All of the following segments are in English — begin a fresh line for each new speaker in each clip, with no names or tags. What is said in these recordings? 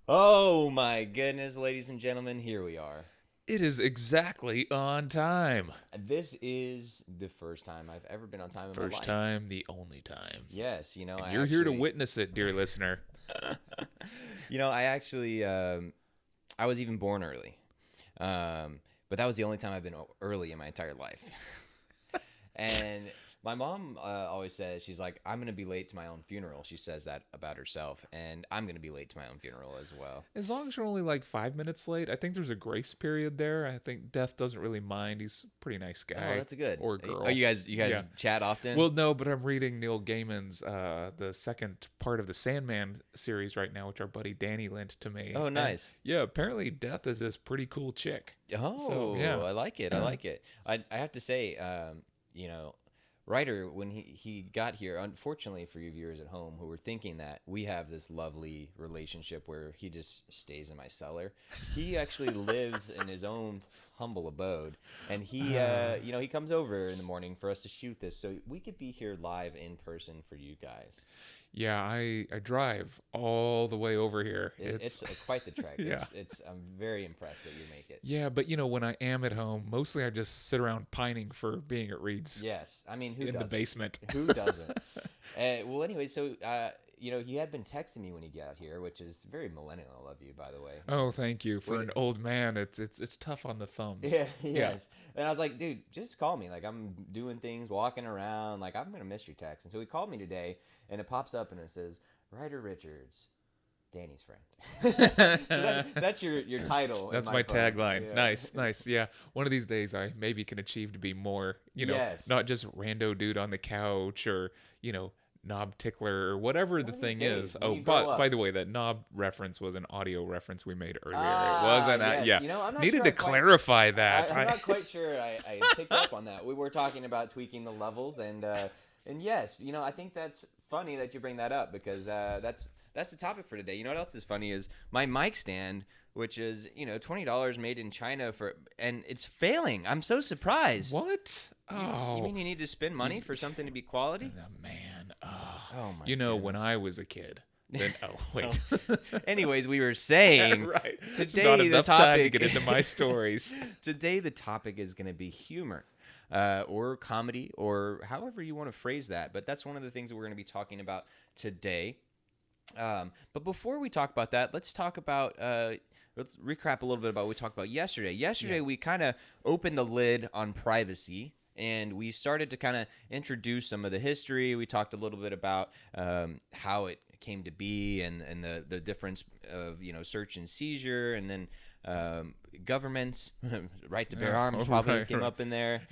Oh my goodness, ladies and gentlemen, here we are.
It is exactly on time.
This is the first time I've ever been on time in my
First
life.
time, the only time.
Yes,
And
I
you're here to
actually,
witness it, dear listener.
I actually, I was even born early. But that was the only time I've been early in my entire life. And my mom always says, she's like, I'm going to be late to my own funeral. She says that about herself. And I'm going to be late to my own funeral as well.
As long as you're only like 5 minutes late, I think there's a grace period there. I think Death doesn't really mind. He's a pretty nice
Oh,
guy
that's good.
or
Oh,
girl.
you guys
Yeah.
chat often?
Well, no, but I'm reading Neil Gaiman's the second part of the Sandman series right now, which our buddy Danny lent to me.
Oh,
And
nice.
yeah, apparently Death is this pretty cool chick. So
Oh,
yeah.
I like it. I like it. I have to say, Ryder, when he got here, unfortunately for you viewers at home who were thinking that we have this lovely relationship where he just stays in my cellar, he actually lives in his own humble abode, and he comes over in the morning for us to shoot this, so we could be here live in person for you guys.
Yeah, I drive all the way over here.
It's quite the trek.
Yeah.
It's I'm very impressed that you make it.
Yeah, but when I am at home, mostly I just sit around pining for being at Reed's
Yes, I mean, who
in the
doesn't?
basement.
Who doesn't? Well, anyway, so he had been texting me when he got here, which is very millennial of you, by the way.
Oh, thank you. For
Wait,
an old man, it's tough on the thumbs.
yeah,
Yeah.
yes. And I was like, dude, just call me. Like, I'm doing things, walking around. Like, I'm gonna miss your text. And so he called me today, and it pops up and it says, Ryder Richards, Danny's friend. So that's your title. In
That's
my
my
phone.
tagline.
Yeah.
Nice, nice. Yeah. One of these days I maybe can achieve to be more,
Yes.
not just rando dude on the couch or, knob tickler or whatever
One
the
of these
thing
days,
is.
when
Oh,
you grow
but by
up.
the way, that knob reference was an audio reference we made earlier. It
Ah,
wasn't,
yes.
yeah.
I'm not
Needed
sure
to
I quite.
clarify that.
I'm not quite sure I picked up on that. We were talking about tweaking the levels, and yes, I think that's funny that you bring that up because that's the topic for today. You know what else is funny is my mic stand, which is $20 made in China and it's failing. I'm so surprised.
What?
You
Oh,
mean you need to spend money for something to be quality?
man. Oh.
Oh my
When
goodness.
I was a kid, then, oh, wait.
Anyways, we were saying
Right.
today
Not
the
enough time to
topic
get into my stories.
today the topic is going to be humor. Or comedy, or however you want to phrase that. But that's one of the things that we're going to be talking about today. But before we talk about that, let's talk about. Let's recap a little bit about what we talked about yesterday. Yesterday, we kind of opened the lid on privacy. And we started to kind of introduce some of the history. We talked a little bit about how it came to be and the difference of search and seizure, and then governments right to bear arms probably
right,
came
right.
up in there.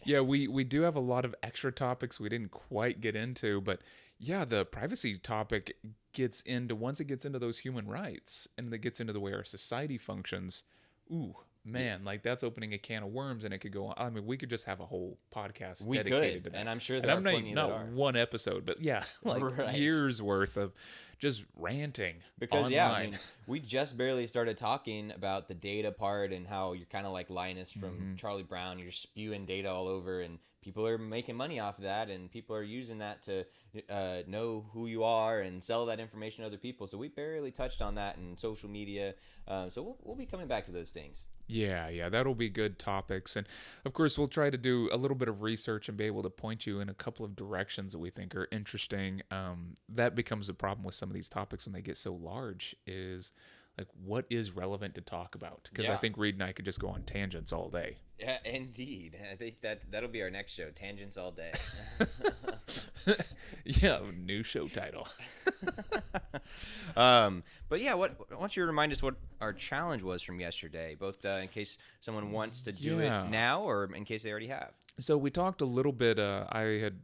Yeah, we do have a lot of extra topics we didn't quite get into, but yeah, the privacy topic once it gets into those human rights and it gets into the way our society functions. Ooh, man, like that's opening a can of worms, and it could go on. I mean, we could just have a whole podcast
We
dedicated
could,
to that.
and I'm sure
And
there are
I'm
plenty that
not
are.
one episode, but yeah, like
Right.
years worth of just ranting
Because
online.
yeah, I mean, we just barely started talking about the data part and how you're kind of like Linus from Charlie Brown. You're spewing data all over, and people are making money off of that, and people are using that to know who you are and sell that information to other people. So we barely touched on that in social media. So we'll be coming back to those things.
Yeah, that'll be good topics. And of course, we'll try to do a little bit of research and be able to point you in a couple of directions that we think are interesting. That becomes a problem with some of these topics when they get so large is like, what is relevant to talk about? Because I
Yeah.
think Reed and I could just go on tangents all day.
Yeah, indeed. I think that'll be our next show, Tangents All Day.
Yeah, new show title.
But yeah, why don't you remind us what our challenge was from yesterday, both in case someone wants to do
Yeah.
it now or in case they already have.
So we talked a little bit. I had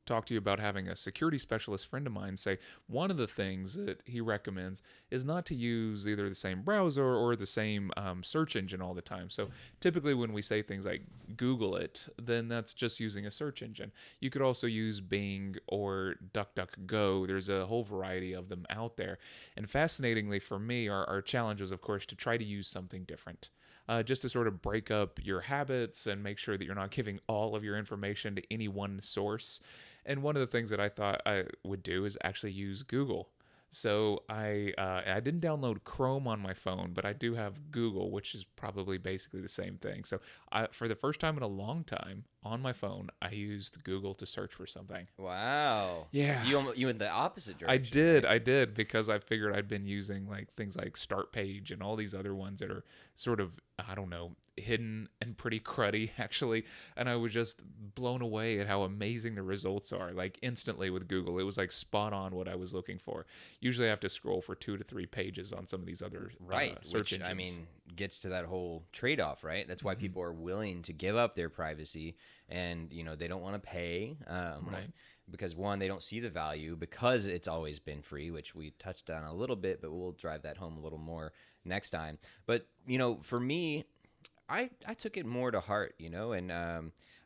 talked to you about having a security specialist friend of mine say one of the things that he recommends is not to use either the same browser or the same search engine all the time. So typically when we say things like Google it, then that's just using a search engine. You could also use Bing or DuckDuckGo. There's a whole variety of them out there. And fascinatingly for me, our challenge was, of course, to try to use something different. Just to sort of break up your habits and make sure that you're not giving all of your information to any one source. And one of the things that I thought I would do is actually use Google. So I didn't download Chrome on my phone, but I do have Google, which is probably basically the same thing. So for the first time in a long time on my phone, I used Google to search for something.
Wow.
Yeah.
So you went the opposite
I
direction.
did,
Right?
I did, because I figured I'd been using like things like Start Page and all these other ones that are sort of, I don't know, hidden and pretty cruddy actually, and I was just blown away at how amazing the results are. Like instantly with Google, it was like spot on what I was looking for. Usually I have to scroll for 2 to 3 pages on some of these other
Right,
search
which I
engines.
mean gets to that whole trade-off, right? That's why
Hmm.
people are willing to give up their privacy, and they don't want to pay,
Right.
because one, they don't see the value because it's always been free, which we touched on a little bit, but we'll drive that home a little more next time. But for me, I took it more to heart, and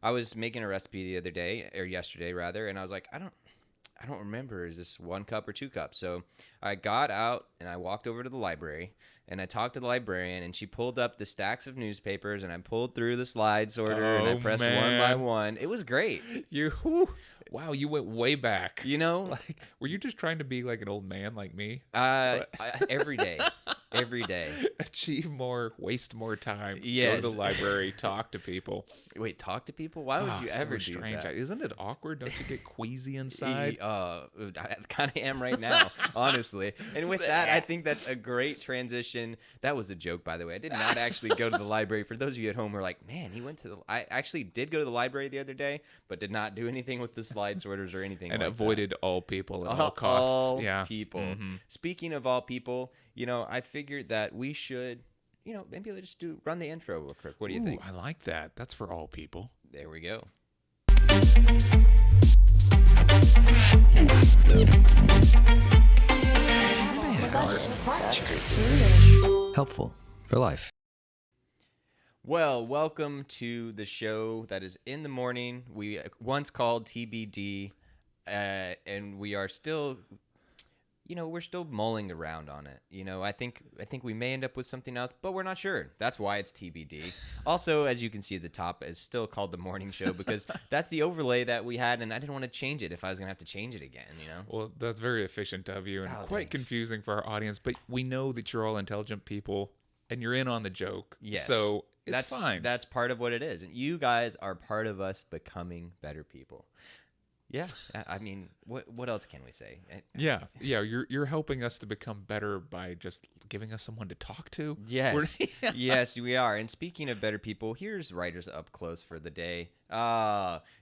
I was making a recipe the other day or yesterday rather, and I was like, I don't remember. Is this 1 cup or 2 cups? So I got out and I walked over to the library and I talked to the librarian, and she pulled up the stacks of newspapers, and I pulled through the slide sorter and I
Oh
pressed one by
man,
one. It was great.
wow, you went way back.
You know,
Like, were you just trying to be like an old man like me? What?
every day, every day.
Achieve more, waste more time, go to
Yes.
the library, talk to people.
Wait, talk to people? Why would
Ah,
you
so
ever do
strange.
that?
Isn't it awkward? Don't you get queasy inside?
I kind of am right now, honestly. And with that, I think that's a great transition. That was a joke, by the way. I did not actually go to the library. For those of you at home who are like, man, he went to the. I actually did go to the library the other day, but did not do anything with the slide sorters or anything
And
like
avoided all people at all
that.
costs.
All
Yeah.
people.
Mhm.
Speaking of all people, I figured that we should, maybe let's just run the intro real quick. What do you
Ooh,
think?
I like that. That's for all people.
There we go.
Helpful for life.
Well, welcome to the show that is in the morning. We once called TBD, and we are still, we're still mulling around on it. I think we may end up with something else, but we're not sure. That's why it's TBD. Also, as you can see at the top, it's still called the morning show because that's the overlay that we had, and I didn't want to change it if I was gonna have to change it again.
Well, that's very efficient of you and
Oh,
quite
thanks.
confusing for our audience, but we know that you're all intelligent people and you're in on the joke.
Yes.
So it's
that's
fine.
That's part of what it is, and you guys are part of us becoming better people. Yeah, I mean, what else can we say?
Yeah, you're helping us to become better by just giving us someone to talk to.
Yes,
We're-
yes, we are. And speaking of better people, here's Writers Up Close for the day.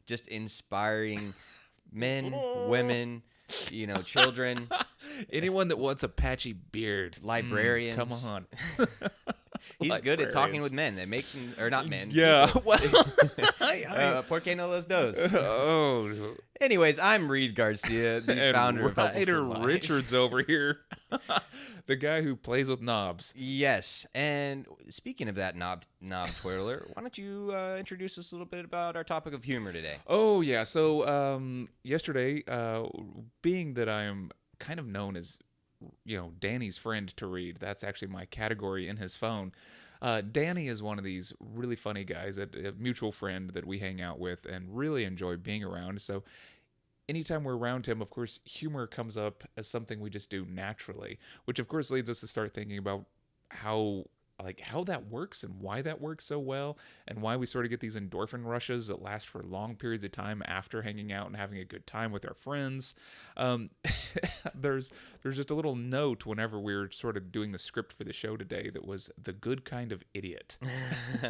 Just inspiring men, women, children,
Anyone that wants a patchy beard,
librarians.
come on.
He's good at talking
Librarians.
with men. That makes him, or not men.
Yeah,
people.
well,
Porque no los dos.
oh,
Anyways, I'm Reed Garcia, the
and
founder of Helpful
Ryder
for Life.
Richards over here, the guy who plays with knobs.
Yes, and speaking of that knob twirler, why don't you introduce us a little bit about our topic of humor today?
Oh yeah, so yesterday, being that I am kind of known as, Danny's friend to Reed, that's actually my category in his phone. Danny is one of these really funny guys, a mutual friend that we hang out with and really enjoy being around. So anytime we're around him, of course, humor comes up as something we just do naturally, which of course leads us to start thinking about how that works and why that works so well, and why we sort of get these endorphin rushes that last for long periods of time after hanging out and having a good time with our friends. There's just a little note whenever we were sort of doing the script for the show today that was the good kind of idiot.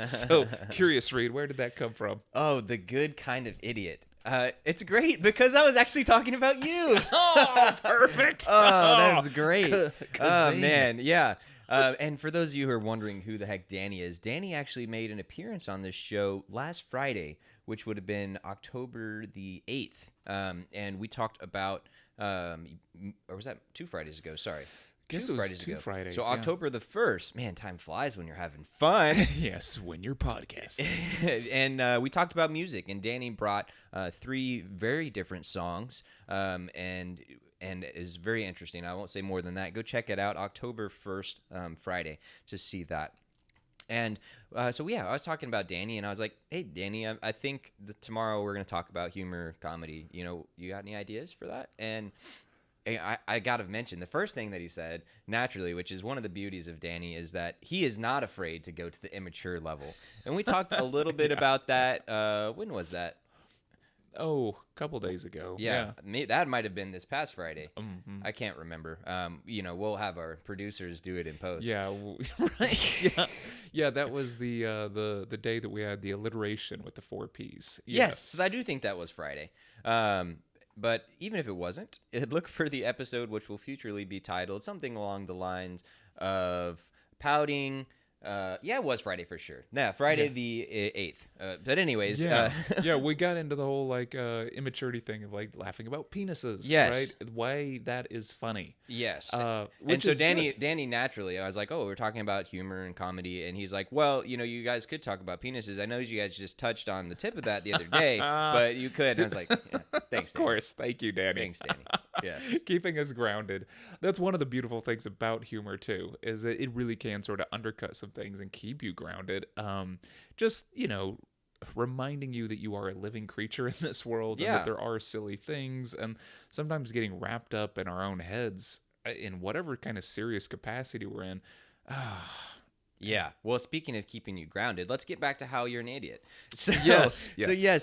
So curious, Reed, where did that come from?
Oh, the good kind of idiot. It's great because I was actually talking about you.
Oh, perfect.
Oh, that's great. Oh,
Kazing.
man. Yeah. And for those of you who are wondering who the heck Danny is, Danny actually made an appearance on this show last Friday, which would have been October the 8th. And we talked about, or was that 2 Fridays ago? Sorry.
Guess it was 2 Fridays,
So
yeah.
October the 1st. Man, time flies when you're having fun.
Yes, when you're podcasting.
And we talked about music, and Danny brought 3 very different songs, and is very interesting. I won't say more than that. Go check it out, October 1st, Friday, to see that. And so, yeah, I was talking about Danny, and I was like, hey, Danny, I think tomorrow we're going to talk about humor, comedy. You got any ideas for that? And I got to mention the first thing that he said naturally, which is one of the beauties of Danny, is that he is not afraid to go to the immature level. And we talked a little bit about that. When was that?
Oh, a couple days ago.
Yeah, that might have been this past Friday.
Mhm.
I can't remember. We'll have our producers do it in post.
Yeah, right. Yeah. That was the day that we had the alliteration with the 4 P's.
Yes, I do think that was Friday. But even if it wasn't, look for the episode, which will futurely be titled something along the lines of pouting. It was Friday for sure. Yeah, Friday the 8th. But anyways,
yeah, we got into the whole like immaturity thing of like laughing about penises.
Yes.
Right. Why that is funny.
Yes.
Which
And so
is good.
Danny naturally, I was like, oh, we're talking about humor and comedy, and he's like, well, you guys could talk about penises. I know you guys just touched on the tip of that the other day, but you could. And I was like, yeah, thanks,
Of
Danny.
course. Thank you, Danny.
Thanks, Danny. Yes.
Keeping us grounded. That's one of the beautiful things about humor too, is that it really can sort of undercut some things and keep you grounded. Just, reminding you that you are a living creature in this world and
Yeah.
that there are silly things, and sometimes getting wrapped up in our own heads in whatever kind of serious capacity we're in.
Yeah. Well, speaking of keeping you grounded, let's get back to how you're an idiot. So,
Yes.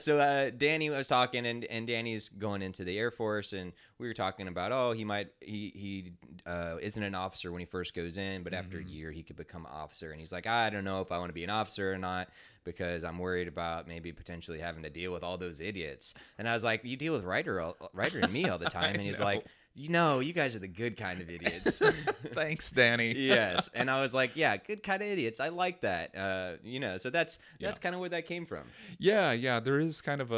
So Danny was talking, and Danny's going into the Air Force, and we were talking about, he isn't an officer when he first goes in, but after a year he could become an officer. And he's like, I don't know if I want to be an officer or not, because I'm worried about maybe potentially having to deal with all those idiots. And I was like, you deal with Ryder and me all the time. And he's
know.
like, you guys are the good kind of idiots.
Thanks, Danny.
Yes. And I was like, yeah, good kind of idiots. I like that. So that's kind of where that came from.
Yeah, there is kind of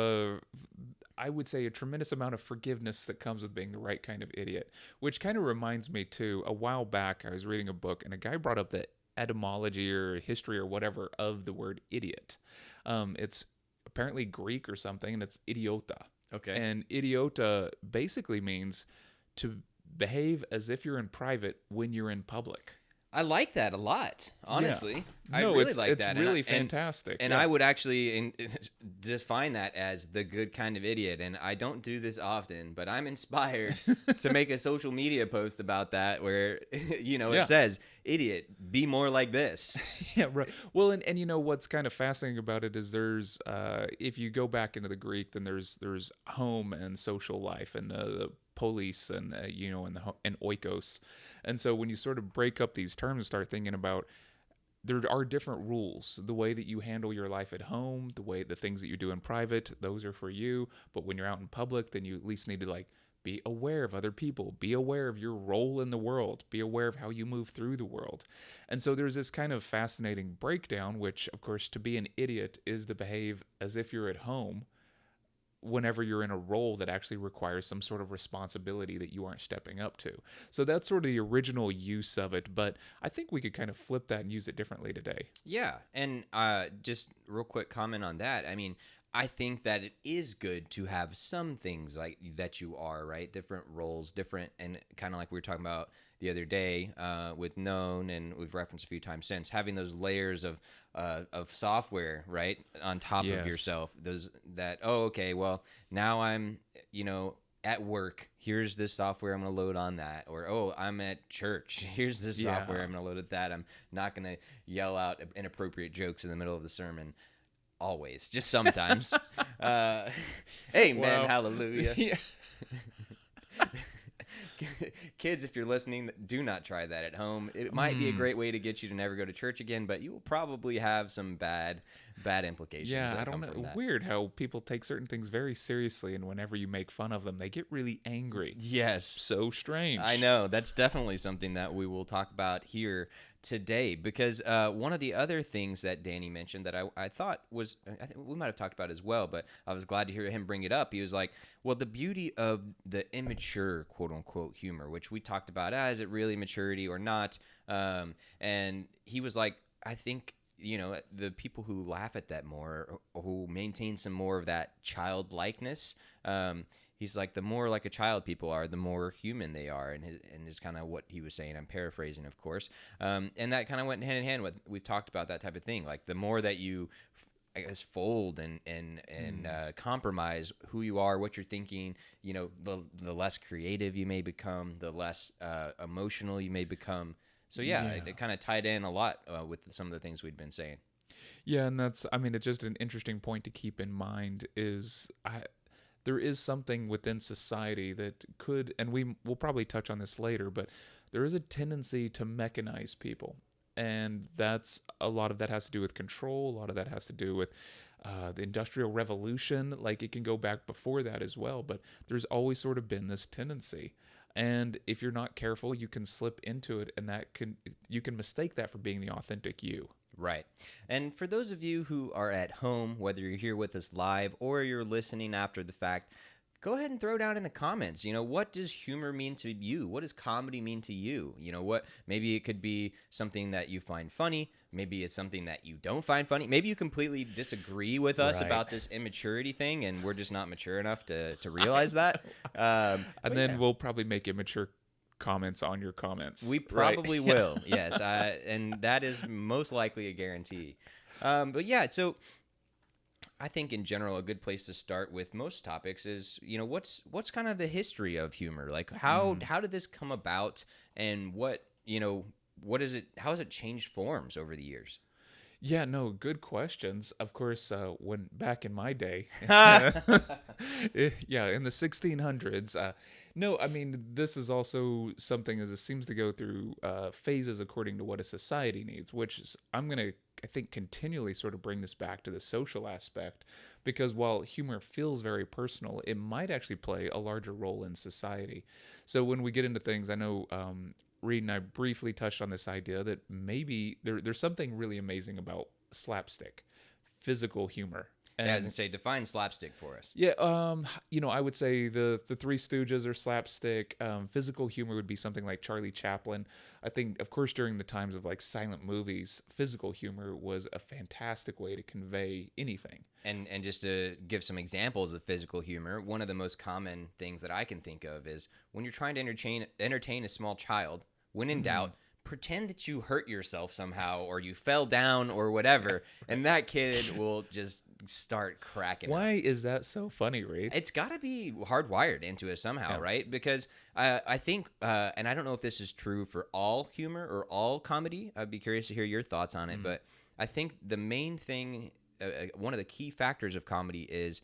I would say a tremendous amount of forgiveness that comes with being the right kind of idiot, which kind of reminds me too, a while back I was reading a book and a guy brought up the etymology or history or whatever of the word idiot. It's apparently Greek or something, and it's idiota.
Okay.
And idiota basically means to behave as if you're in private when you're in public.
I like that a lot, honestly.
No,
I really
it's
like that.
really fantastic.
And
yeah.
I would actually define that as the good kind of idiot. And I don't do this often, but I'm inspired to make a social media post about that where, it says, idiot, be more like this.
Yeah, right. Well, and what's kind of fascinating about it is there's if you go back into the Greek, then there's home and social life and the police and and oikos. And so when you sort of break up these terms and start thinking about, there are different rules. The way that you handle your life at home, the things that you do in private, those are for you. But when you're out in public, then you at least need to be aware of other people, be aware of your role in the world, be aware of how you move through the world. And so there's this kind of fascinating breakdown, which of course to be an idiot is to behave as if you're at home whenever you're in a role that actually requires some sort of responsibility that you aren't stepping up to. So that's sort of the original use of it, but I think we could kind of flip that and use it differently today.
Yeah. And just real quick comment on that. I mean, I think that it is good to have some things like that you are, right? Different roles, different, and kind of like we were talking about the other day with Known, and we've referenced a few times since, having those layers of software, right, on top
Yes.
of yourself. Those that, well, now I'm, at work, here's this software I'm going to load on that. Or, I'm at church, here's this software I'm going to load at that. I'm not going to yell out inappropriate jokes in the middle of the sermon. Always, just sometimes. Amen, hallelujah.
Yeah.
Kids, if you're listening, do not try that at home. It might be a great way to get you to never go to church again, but you will probably have some bad implications.
Yeah,
that
I
come
don't
from
know.
that.
Weird how people take certain things very seriously, and whenever you make fun of them, they get really angry.
Yes.
So strange.
I know. That's definitely something that we will talk about here today, because one of the other things that Danny mentioned that I thought was, I think we might have talked about as well, but I was glad to hear him bring it up. He was like, well, the beauty of the immature, quote unquote, humor, which we talked about, is it really maturity or not? And he was like, I think, the people who laugh at that more, who maintain some more of that childlikeness, he's like, the more like a child people are, the more human they are, and is kind of what he was saying. I'm paraphrasing, of course, and that kind of went hand in hand with, we've talked about that type of thing. Like the more that you I guess, fold and compromise who you are, what you're thinking. You know, the less creative you may become, the less emotional you may become. So yeah, it kind of tied in a lot with some of the things we'd been saying.
Yeah, and that's, I mean, it's just an interesting point to keep in mind is there is something within society that could, and we'll probably touch on this later, but there is a tendency to mechanize people. And that's, a lot of that has to do with control. A lot of that has to do with the Industrial Revolution. Like, it can go back before that as well, but there's always sort of been this tendency. And if you're not careful, you can slip into it, and you can mistake that for being the authentic you.
Right. And for those of you who are at home, whether you're here with us live or you're listening after the fact, go ahead and throw down in the comments, you know, what does humor mean to you? What does comedy mean to you? You know, what, maybe it could be something that you find funny. Maybe it's something that you don't find funny. Maybe you completely disagree with us about this immaturity thing, and we're just not mature enough to realize that.
And then we'll probably make immature comments on your comments.
We probably will, yes. And that is most likely a guarantee. But yeah, so I think in general, a good place to start with most topics is, you know, what's kind of the history of humor? Like, how did this come about, and what, you know, how has it changed forms over the years?
Yeah, no, good questions. Of course, when back in my day, in the 1600s, no, I mean, this is also something as it seems to go through phases according to what a society needs, which is, I'm going to, I think, continually sort of bring this back to the social aspect, because while humor feels very personal, it might actually play a larger role in society. So when we get into things, I know Reed and I briefly touched on this idea that maybe there's something really amazing about slapstick, physical humor. And,
yeah, I was gonna say, define slapstick for us.
Yeah, you know, I would say the Three Stooges are slapstick. Physical humor would be something like Charlie Chaplin. I think, of course, during the times of like silent movies, physical humor was a fantastic way to convey anything.
And just to give some examples of physical humor, one of the most common things that I can think of is when you're trying to entertain a small child. When in doubt, pretend that you hurt yourself somehow, or you fell down, or whatever, and that kid will just start cracking
Why
up.
is that so funny, Reed?
It's got to be hardwired into us somehow, right? Because I think, and I don't know if this is true for all humor or all comedy. I'd be curious to hear your thoughts on it, but I think the main thing, one of the key factors of comedy is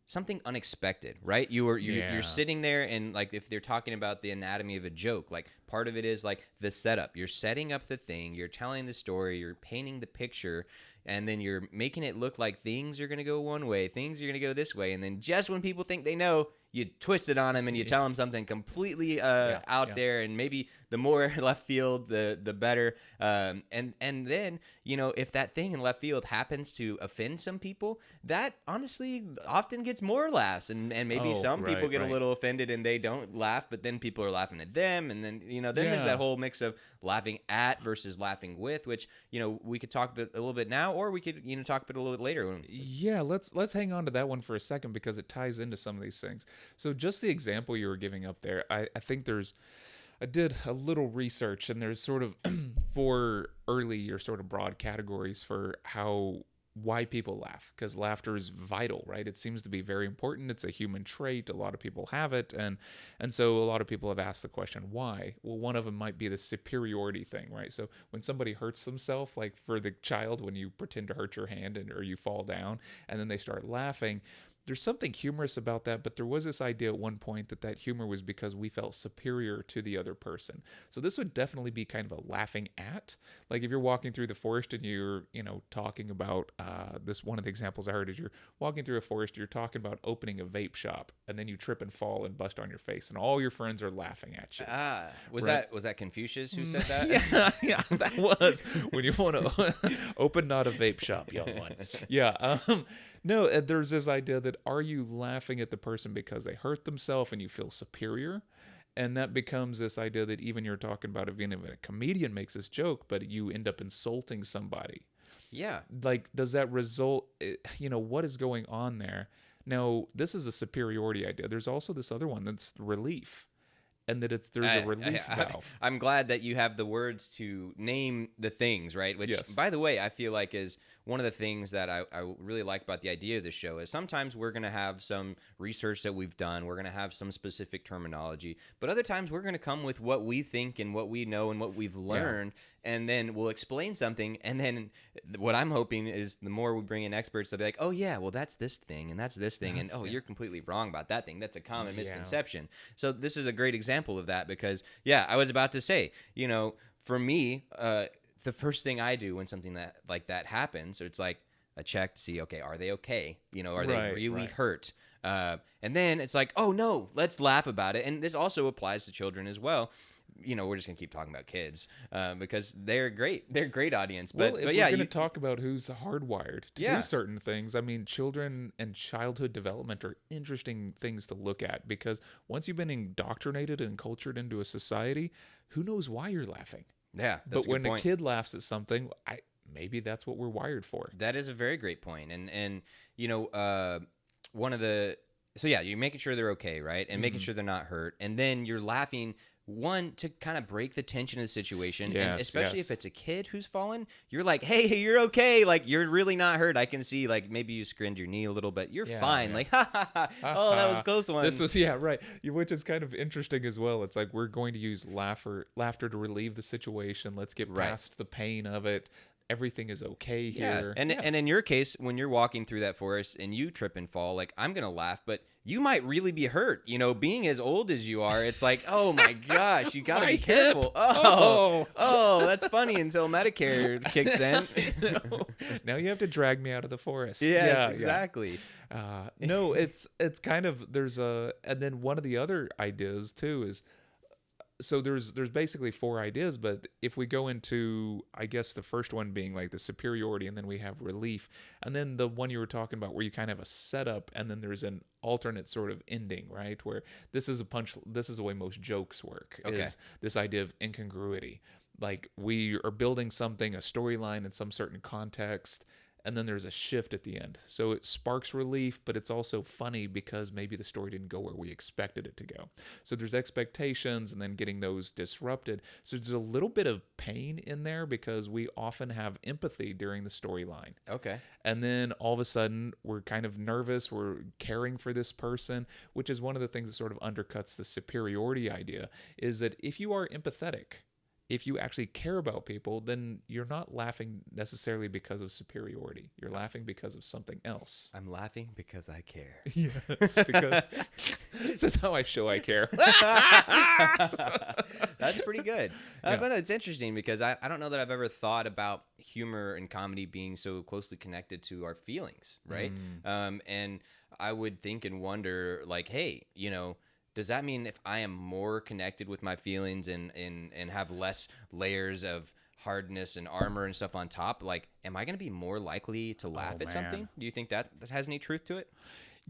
something unexpected, right? You're sitting there, and like, if they're talking about the anatomy of a joke, like, part of it is like the setup. You're setting up the thing, you're telling the story, you're painting the picture, and then you're making it look like things are going to go one way, things are going to go this way, and then just when people think they know, you twist it on them and you tell them something completely out there, and maybe the more left field, the better. And then, you know, if that thing in left field happens to offend some people, that honestly often gets more laughs, and maybe some people get a little offended and they don't laugh, but then people are laughing at them, and then, you know, then there's that whole mix of laughing at versus laughing with, which, you know, we could talk a little bit now, or we could, you know, talk a little bit later.
Yeah, let's hang on to that one for a second, because it ties into some of these things. So just the example you were giving up there, I think I did a little research, and there's sort of 4 early or sort of broad categories for why people laugh, because laughter is vital, right? It seems to be very important. It's a human trait. A lot of people have it, and so a lot of people have asked the question, why? Well, one of them might be the superiority thing, right? So when somebody hurts themselves, like for the child, when you pretend to hurt your hand or you fall down, and then they start laughing, there's something humorous about that, but there was this idea at one point that humor was because we felt superior to the other person. So this would definitely be kind of a laughing at. Like, if you're walking through the forest and you're, you know, talking about this, one of the examples I heard is you're walking through a forest, you're talking about opening a vape shop, and then you trip and fall and bust on your face, and all your friends are laughing at you.
Was that Confucius who said that?
yeah, that was when you want to open not a vape shop, young one. Yeah. No, there's this idea that, are you laughing at the person because they hurt themselves and you feel superior? And that becomes this idea that even you're talking about, even if a comedian makes this joke, but you end up insulting somebody.
Yeah.
Like, does that result, you know, what is going on there? Now, this is a superiority idea. There's also this other one that's relief. And that there's a relief valve.
I'm glad that you have the words to name the things, right? Which, by the way, I feel like is one of the things that I really like about the idea of the show is sometimes we're going to have some research that we've done. We're going to have some specific terminology, but other times we're going to come with what we think and what we know and what we've learned. And then we'll explain something. And then what I'm hoping is the more we bring in experts, they'll be like, oh, yeah, well, that's this thing and that's this thing. And, oh, you're completely wrong about that thing. That's a common misconception. So this is a great example of that because, I was about to say, for me, the first thing I do when something like that happens, it's like a check to see, okay, are they okay? Are they really hurt? And then it's like, oh, no, let's laugh about it. And this also applies to children as well. We're just going to keep talking about kids because they're great. They're a great audience. But
we're going to talk about who's hardwired to do certain things. I mean, children and childhood development are interesting things to look at because once you've been indoctrinated and cultured into a society, who knows why you're laughing?
Yeah,
but when a kid laughs at something, maybe that's what we're wired for.
That is a very great point. And one of the you're making sure they're okay, right? And making sure they're not hurt. And then you're laughing, one, to kind of break the tension of the situation. And especially if it's a kid who's fallen, you're like, hey, you're okay. Like, you're really not hurt. I can see, like, maybe you screened your knee a little bit. You're fine. Yeah. Like, ha, ha, ha. Oh, that was a close one.
This was, right. Which is kind of interesting as well. It's like, we're going to use laughter to relieve the situation. Let's get past the pain of it. Everything is okay here.
And in your case, when you're walking through that forest and you trip and fall, like, I'm going to laugh, but you might really be hurt. Being as old as you are, it's like, oh my gosh, you got to be careful. Oh, that's funny until Medicare kicks in.
Now you have to drag me out of the forest.
Yes, exactly.
No, it's kind of, and then one of the other ideas too is, so there's basically 4 ideas, but if we go into, I guess the first one being like the superiority, and then we have relief, and then the one you were talking about where you kind of have a setup, and then there's an alternate sort of ending, right? Where this is the way most jokes work, is this idea of incongruity. Like, we are building something, a storyline in some certain context, and then there's a shift at the end. So it sparks relief, but it's also funny because maybe the story didn't go where we expected it to go. So there's expectations and then getting those disrupted. So there's a little bit of pain in there because we often have empathy during the storyline.
Okay.
And then all of a sudden we're kind of nervous. We're caring for this person, which is one of the things that sort of undercuts the superiority idea, is that if you are empathetic, if you actually care about people, then you're not laughing necessarily because of superiority. You're laughing because of something else.
I'm laughing because I care.
Yes, because this is how I show I care.
That's pretty good. But it's interesting because I don't know that I've ever thought about humor and comedy being so closely connected to our feelings, right? And I would think and wonder, like, hey, does that mean if I am more connected with my feelings and have less layers of hardness and armor and stuff on top, like, am I going to be more likely to laugh at something? Do you think that has any truth to it?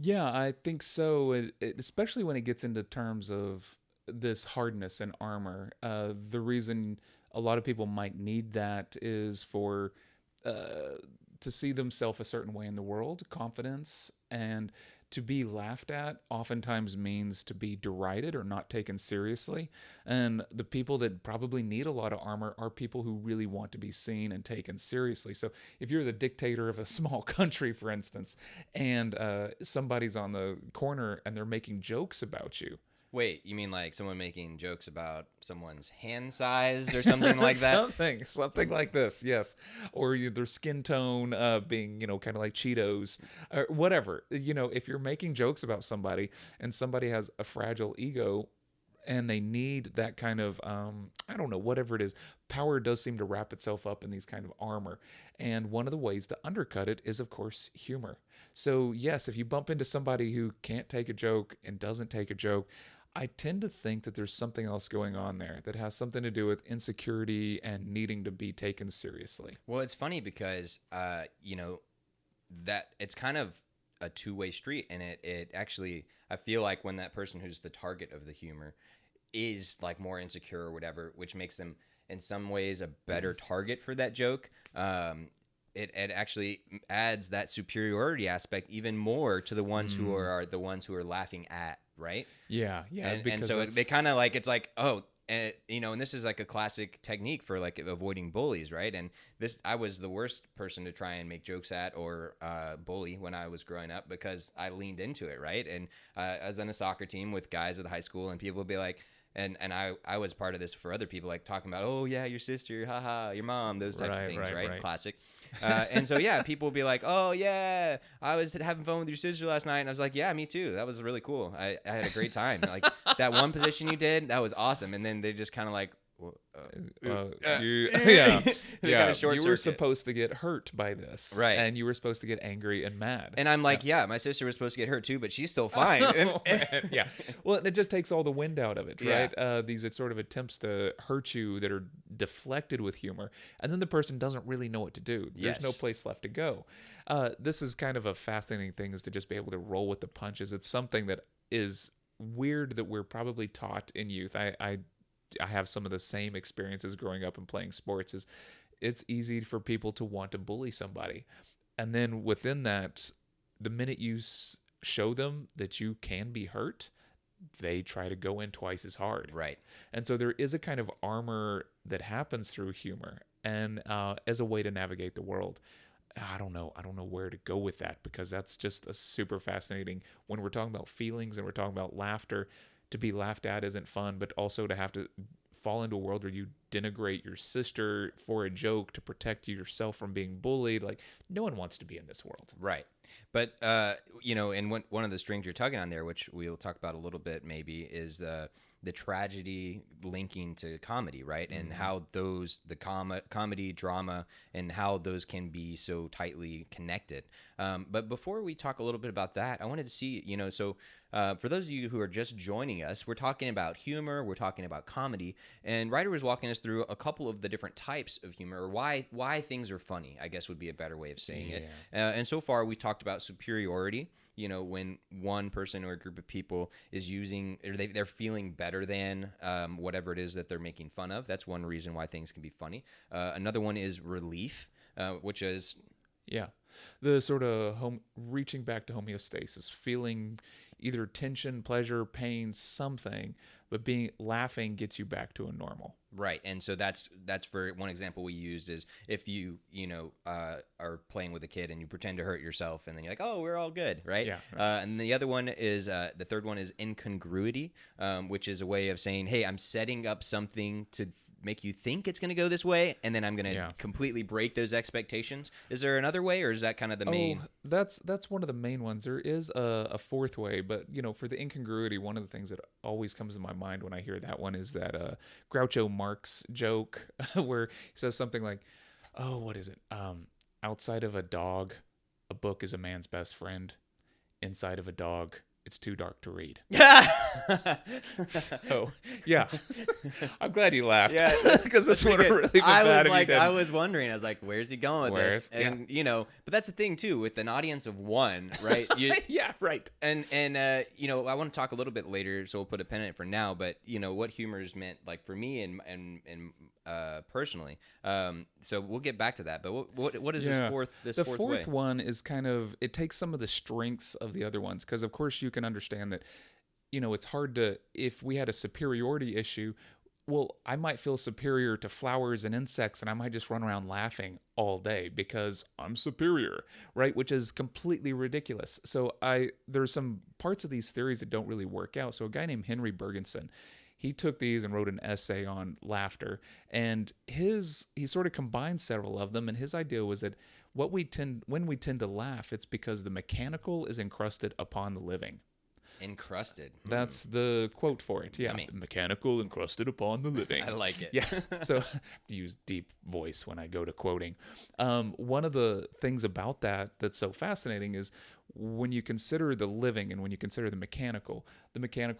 Yeah, I think so. Especially when it gets into terms of this hardness and armor. The reason a lot of people might need that is for to see themselves a certain way in the world, confidence, and to be laughed at oftentimes means to be derided or not taken seriously. And the people that probably need a lot of armor are people who really want to be seen and taken seriously. So if you're the dictator of a small country, for instance, and somebody's on the corner and they're making jokes about you,
Wait, you mean like someone making jokes about someone's hand size or something like that?
Something like this, yes. Or their skin tone being, kind of like Cheetos or whatever. If you're making jokes about somebody and somebody has a fragile ego and they need that kind of, I don't know, whatever it is, power does seem to wrap itself up in these kind of armor. And one of the ways to undercut it is, of course, humor. So yes, if you bump into somebody who can't take a joke and doesn't take a joke, I tend to think that there's something else going on there that has something to do with insecurity and needing to be taken seriously.
Well, it's funny because, that it's kind of a two-way street. And it actually, I feel like when that person who's the target of the humor is like more insecure or whatever, which makes them in some ways a better target for that joke, it actually adds that superiority aspect even more to the ones who are the ones who are laughing at, right?
Yeah.
And so they kind of like, it's like, oh, And and this is like a classic technique for like avoiding bullies, right? And I was the worst person to try and make jokes at or bully when I was growing up because I leaned into it, right? And I was on a soccer team with guys at the high school, and people would be like, and I was part of this for other people, like talking about, oh yeah, your sister, haha, your mom, those types of things, right? Classic. And so yeah, people would be like, oh yeah, I was having fun with your sister last night, and I was like, yeah, me too. That was really cool. I had a great time. Like that one position you did, that was awesome. And then they just kind of like,
yeah, you were supposed to get hurt by this,
right?
And you were supposed to get angry and mad.
And I'm like, yeah, my sister was supposed to get hurt too, but she's still fine.
Yeah, well, it just takes all the wind out of it, right? These sort of attempts to hurt you that are deflected with humor, and then the person doesn't really know what to do. There's no place left to go. This is kind of a fascinating thing, is to just be able to roll with the punches. It's something that is weird that we're probably taught in youth. I have some of the same experiences growing up and playing sports. It's easy for people to want to bully somebody. And then within that, the minute you show them that you can be hurt, they try to go in twice as hard.
Right.
And so there is a kind of armor that happens through humor and as a way to navigate the world. I don't know where to go with that, because that's just a super fascinating, when we're talking about feelings and we're talking about laughter. To be laughed at isn't fun, but also to have to fall into a world where you denigrate your sister for a joke to protect yourself from being bullied. Like, no one wants to be in this world.
Right. But, and one of the strings you're tugging on there, which we'll talk about a little bit maybe, is the tragedy linking to comedy, right? Mm-hmm. And how the comedy, drama, and how those can be so tightly connected. But before we talk a little bit about that, I wanted to see, for those of you who are just joining us, we're talking about humor, we're talking about comedy, and Ryder was walking us through a couple of the different types of humor, or why things are funny, I guess would be a better way of saying it. And so far, we talked about superiority. When one person or a group of people is using, or they're feeling better than whatever it is that they're making fun of. That's one reason why things can be funny. Another one is relief, which is...
Yeah. The sort of reaching back to homeostasis, feeling either tension, pleasure, pain, something, but laughing gets you back to a normal.
Right. And so that's for one example we used is if you are playing with a kid and you pretend to hurt yourself and then you're like, oh, we're all good. Right.
Yeah. Right.
And the other one is the third one is incongruity, which is a way of saying, hey, I'm setting up something to make you think it's going to go this way, and then I'm going to completely break those expectations. Is there another way, or is that kind of the main?
That's one of the main ones. There is a fourth way, but for the incongruity, one of the things that always comes to my mind when I hear that one is that Groucho Marx joke where he says something like, oh, what is it? Outside of a dog, a book is a man's best friend. Inside of a dog, it's too dark to read. Oh, yeah. I'm glad you laughed.
Yeah,
because this would have really been bad if you didn't.
I was wondering. I was like, where's he going with this? And but that's the thing too, with an audience of one, right?
Yeah, right.
And I want to talk a little bit later, so we'll put a pin in it for now. But what humor is meant, like for me and personally. So we'll get back to that. But what is this fourth?
The fourth one is kind of, it takes some of the strengths of the other ones, because of course you can understand that it's hard to, if we had a superiority issue, well, I might feel superior to flowers and insects, and I might just run around laughing all day because I'm superior, right? Which is completely ridiculous. So there's some parts of these theories that don't really work out. So a guy named Henry Bergenson, he took these and wrote an essay on laughter, and he sort of combined several of them, and his idea was that when we tend to laugh, it's because the mechanical is encrusted upon the living.
Encrusted.
That's the quote for it. Yeah. Mechanical encrusted upon the living.
I like it.
Yeah. So I use deep voice when I go to quoting. One of the things about that's so fascinating is when you consider the living and when you consider the mechanical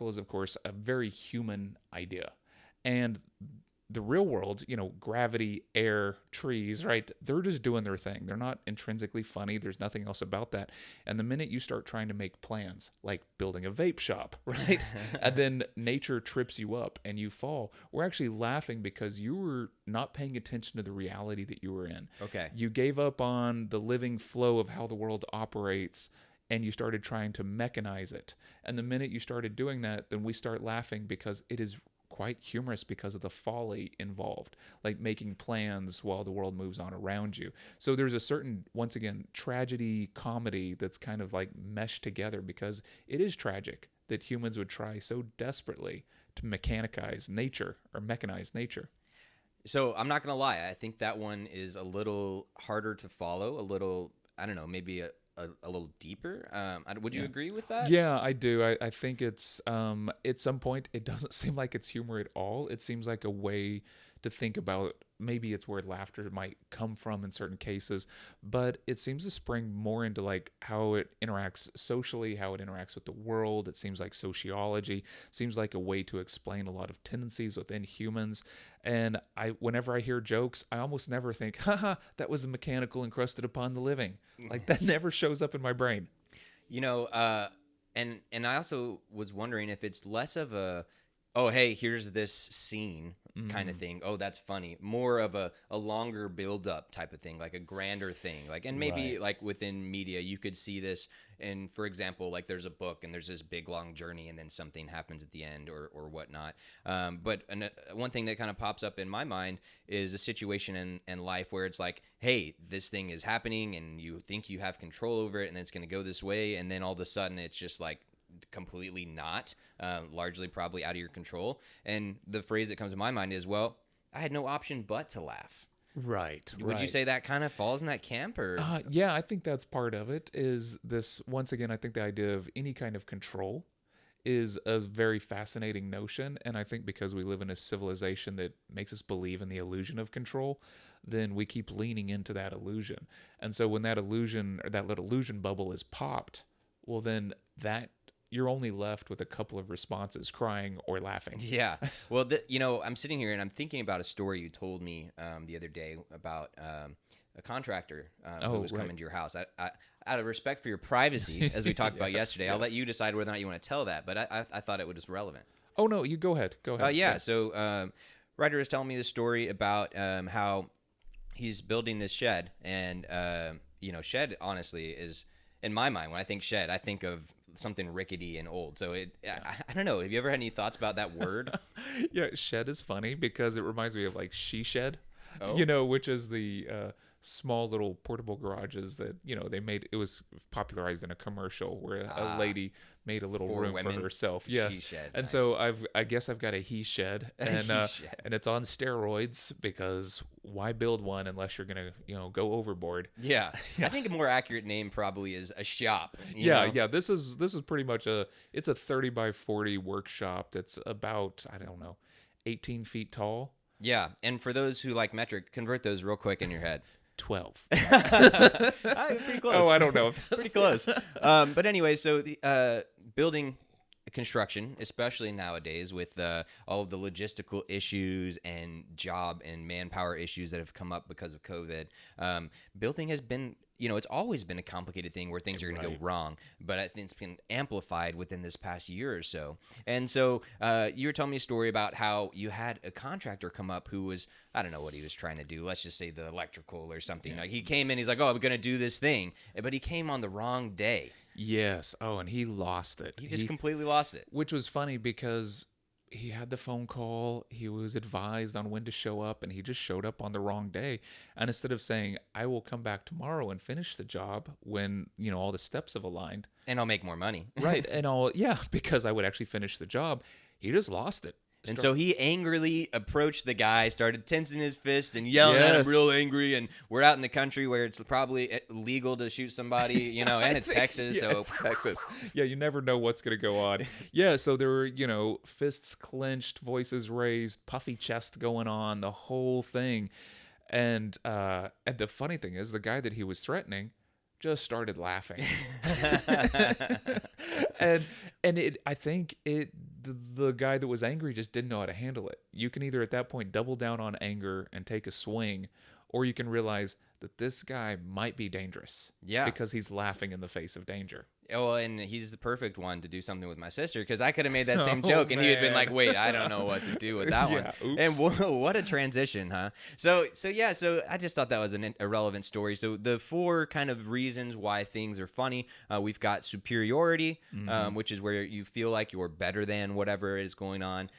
is, of course, a very human idea. And the real world, gravity, air, trees, right? They're just doing their thing. They're not intrinsically funny. There's nothing else about that. And the minute you start trying to make plans, like building a vape shop, right? And then nature trips you up and you fall. We're actually laughing because you were not paying attention to the reality that you were in.
Okay.
You gave up on the living flow of how the world operates, and you started trying to mechanize it. And the minute you started doing that, then we start laughing because it is quite humorous because of the folly involved, like making plans while the world moves on around you. So there's a certain, once again, tragedy comedy that's kind of like meshed together, because it is tragic that humans would try so desperately to mechanize nature.
So I'm not gonna lie, I think that one is a little harder to follow, a little, I don't know, maybe a little deeper. Would you agree with that?
Yeah, I do. I think it's at some point it doesn't seem like it's humor at all. It seems like a way to think about, maybe it's where laughter might come from in certain cases, but it seems to spring more into like how it interacts socially, how it interacts with the world. It seems like sociology, seems like a way to explain a lot of tendencies within humans. And whenever I hear jokes, I almost never think, haha, that was the mechanical encrusted upon the living. Like that never shows up in my brain.
You know, and I also was wondering if it's less of a, oh, hey, here's this scene kind of thing. Oh, that's funny. More of a longer build up type of thing, like a grander thing. Like, and maybe like within media, you could see this. And for example, like there's a book and there's this big long journey and then something happens at the end or whatnot. But one thing that kind of pops up in my mind is a situation in life where it's like, hey, this thing is happening and you think you have control over it and it's going to go this way. And then all of a sudden it's just like completely not, largely probably out of your control. And the phrase that comes to my mind is, well, I had no option but to laugh.
Right.
Would you say that kind of falls in that camp, or?
Yeah, I think that's part of it. Is this, once again, I think the idea of any kind of control is a very fascinating notion. And I think because we live in a civilization that makes us believe in the illusion of control, then we keep leaning into that illusion. And so when that illusion, or that little illusion bubble is popped, well, then that you're only left with a couple of responses, crying or laughing.
Yeah. Well, I'm sitting here and I'm thinking about a story you told me the other day about a contractor who was coming to your house. I, out of respect for your privacy, as we talked about yesterday, I'll let you decide whether or not you want to tell that, but I thought it was relevant.
Oh, no, you go ahead. Go ahead.
Yeah. So writer is telling me the story about how he's building this shed. And, shed, honestly, is, in my mind, when I think shed, I think of something rickety and old. So I don't know. Have you ever had any thoughts about that word?
Yeah, shed is funny because it reminds me of like she shed,
Oh.
which is the small little portable garages that, they made. It was popularized in a commercial where a lady made a little room for herself. Yes.
She-shed.
And
Nice.
so I guess I've got a he shed, and
He-shed.
and it's on steroids, because why build one unless you're going to, go overboard?
Yeah. I think a more accurate name probably is a shop. you
Yeah,
know?
yeah. This is pretty much it's a 30 by 40 workshop that's about, I don't know, 18 feet tall.
Yeah. And for those who like metric, convert those real quick in your head.
12.
Pretty close.
Oh, I don't know.
Pretty close. But anyway, so the building construction, especially nowadays with all of the logistical issues and job and manpower issues that have come up because of COVID, building has been, it's always been a complicated thing where things are going to go wrong, but I think it's been amplified within this past year or so. And so you were telling me a story about how you had a contractor come up who was, I don't know what he was trying to do. Let's just say the electrical or something. Like he came in, he's like, oh, I'm going to do this thing. But he came on the wrong day.
Yes. Oh, and he lost it.
He just completely lost it.
Which was funny because he had the phone call, he was advised on when to show up, and he just showed up on the wrong day. And instead of saying, I will come back tomorrow and finish the job when, all the steps have aligned.
And I'll make more money.
Right. Because I would actually finish the job. He just lost it.
And so he angrily approached the guy, started tensing his fists and yelling at him real angry. And we're out in the country where it's probably illegal to shoot somebody, and it's Texas. So
it's Texas. Yeah, you never know what's going to go on. Yeah, so there were, fists clenched, voices raised, puffy chest going on, the whole thing. And the funny thing is, the guy that he was threatening just started laughing. I think the guy that was angry just didn't know how to handle it. You can either at that point double down on anger and take a swing, or you can realize that this guy might be dangerous.
Yeah.
Because he's laughing in the face of danger.
well, and he's the perfect one to do something with my sister, because I could have made that same
Oh,
joke and he would have been
man.
like, wait, I don't know what to do with that one.
Yeah, oops.
And what a transition, huh? So I just thought that was a relevant story. So the 4 kind of reasons why things are funny, we've got superiority, which is where you feel like you're better than whatever is going on.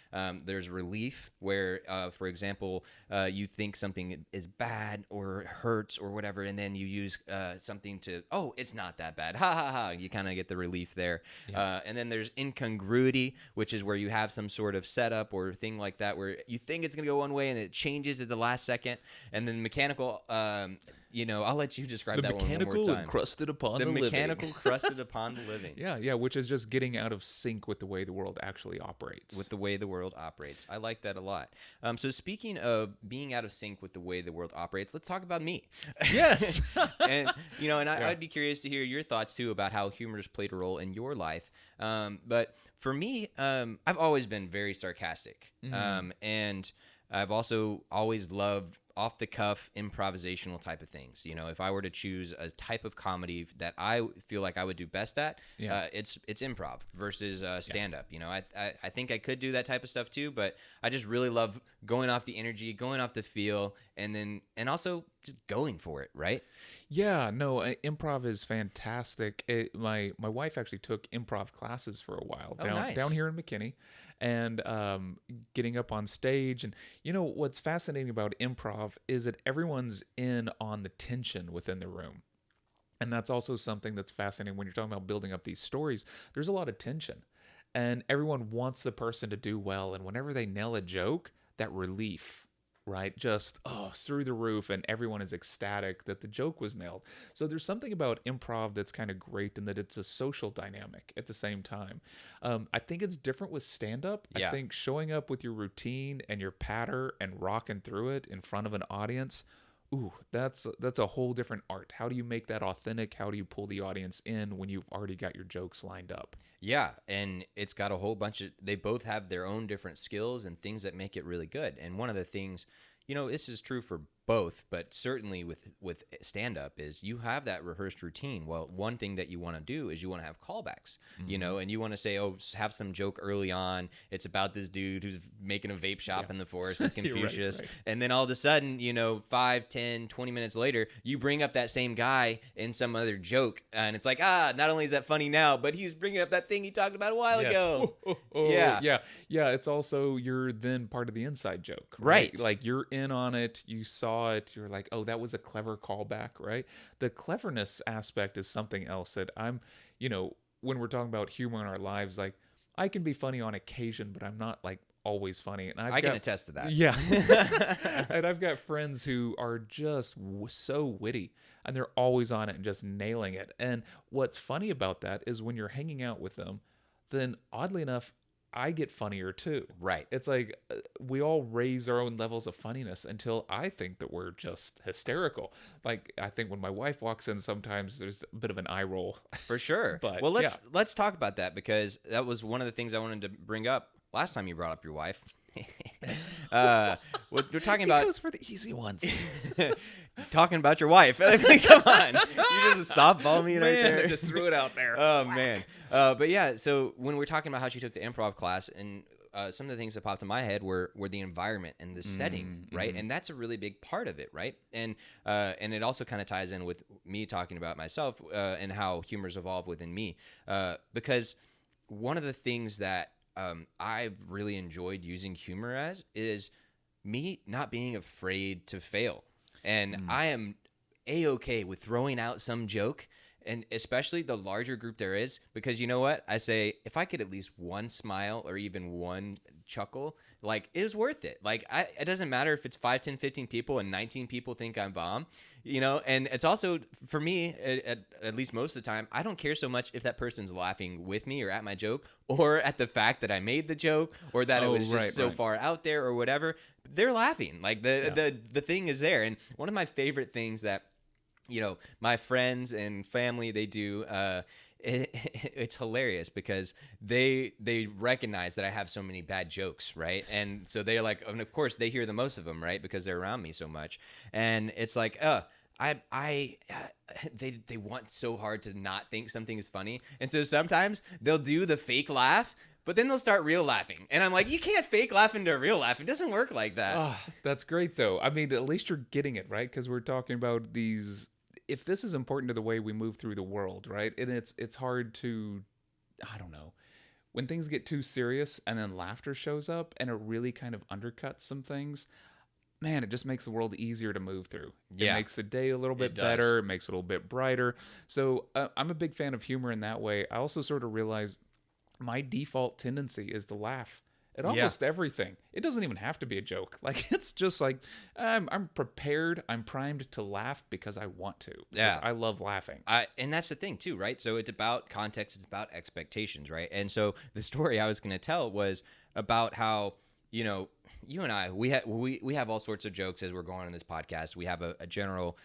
There's relief, where, for example, you think something is bad or hurts or whatever, and then you use something to, oh, it's not that bad. Ha ha ha. You kind of get the relief there.
Yeah.
And then there's incongruity, which is where you have some sort of setup or thing like that where you think it's going to go one way and it changes at the last second. And then mechanical, I'll let you describe that one more
mechanical
time.
encrusted upon
The
the
mechanical
living.
crusted upon the living.
Yeah, which is just getting out of sync with the way the world actually operates.
With the way the world operates. I like that a lot. So speaking of being out of sync with the way the world operates, let's talk about me.
Yes.
And I'd be curious to hear your thoughts too about how humor's played a role in your life. But for me, I've always been very sarcastic. And I've also always loved off the cuff improvisational type of things. If I were to choose a type of comedy that I feel like I would do best at, it's improv versus stand up. I think I could do that type of stuff too, but I just really love going off the energy, going off the feel, and also just going for it, right?
Yeah, no, improv is fantastic. My wife actually took improv classes for a while down here in McKinney, and getting up on stage. And what's fascinating about improv is that everyone's in on the tension within the room. And that's also something that's fascinating when you're talking about building up these stories. There's a lot of tension, and everyone wants the person to do well. And whenever they nail a joke, that relief, right, just through the roof, and everyone is ecstatic that the joke was nailed. So there's something about improv that's kind of great in that it's a social dynamic at the same time. I think it's different with stand-up.
Yeah.
I think showing up with your routine and your patter and rocking through it in front of an audience, that's a whole different art. How do you make that authentic? How do you pull the audience in when you've already got your jokes lined up?
Yeah, and it's got a whole bunch of, they both have their own different skills and things that make it really good. And one of the things, this is true for both, but certainly with stand-up is you have that rehearsed routine. Well, one thing that you want to do is you want to have callbacks, and you want to say, have some joke early on. It's about this dude who's making a vape shop in the forest with Confucius.
Right.
And then all of a sudden, 5, 10, 20 minutes later, you bring up that same guy in some other joke. And it's like, not only is that funny now, but he's bringing up that thing he talked about a while ago.
Yeah. It's also, you're then part of the inside joke, right? Like you're in on it. You saw it, you're like, that was a clever callback, right? The cleverness aspect is something else that I'm, when we're talking about humor in our lives, like I can be funny on occasion, but I'm not like always funny. And I can
attest to that.
Yeah. And I've got friends who are just so witty, and they're always on it and just nailing it. And what's funny about that is when you're hanging out with them, then oddly enough, I get funnier too.
Right.
It's like we all raise our own levels of funniness until I think that we're just hysterical. Like I think when my wife walks in, sometimes there's a bit of an eye roll.
For sure.
But
well, let's talk about that, because that was one of the things I wanted to bring up last time you brought up your wife. We're talking about,
goes for the easy ones.
talking about your wife. I mean, come on, you just softball me right there.
I just threw it out there.
Oh man. But yeah, so when we're talking about how she took the improv class, and some of the things that popped in my head were the environment and the setting, right? And that's a really big part of it, right? And it also kind of ties in with me talking about myself and how humor's evolved within me, because one of the things that I've really enjoyed using humor as is me not being afraid to fail. And I am A-okay with throwing out some joke, and especially the larger group there is, because you know what? I say, if I get at least one smile or even one chuckle, like, it was worth it. Like, it doesn't matter if it's 5, 10, 15 people and 19 people think I'm bomb, and it's also, for me, at least most of the time, I don't care so much if that person's laughing with me or at my joke, or at the fact that I made the joke, or that it was just so far out there or whatever. They're laughing. Like, the thing is there. And one of my favorite things that, my friends and family, they do, it's hilarious because they recognize that I have so many bad jokes, right? And so they're like, and of course they hear the most of them, right? Because they're around me so much. And it's like, they want so hard to not think something is funny, and so sometimes they'll do the fake laugh, but then they'll start real laughing, and I'm like, you can't fake laugh into a real laugh. It doesn't work like that.
Oh, that's great, though. I mean, at least you're getting it, right? Because we're talking about these. If this is important to the way we move through the world, right? And it's hard to, I don't know, when things get too serious and then laughter shows up and it really kind of undercuts some things. Man, it just makes the world easier to move through.
Yeah.
It makes the day a little bit
It does.
better. It makes it a little bit brighter. So I'm a big fan of humor in that way. I also sort of realize my default tendency is to laugh at almost everything. It doesn't even have to be a joke. Like, it's just like, I'm prepared. I'm primed to laugh because I want to. Because I love laughing.
And that's the thing too, right? So it's about context. It's about expectations, right? And so the story I was going to tell was about how, you know, you and I, we have all sorts of jokes as we're going on this podcast. We have a general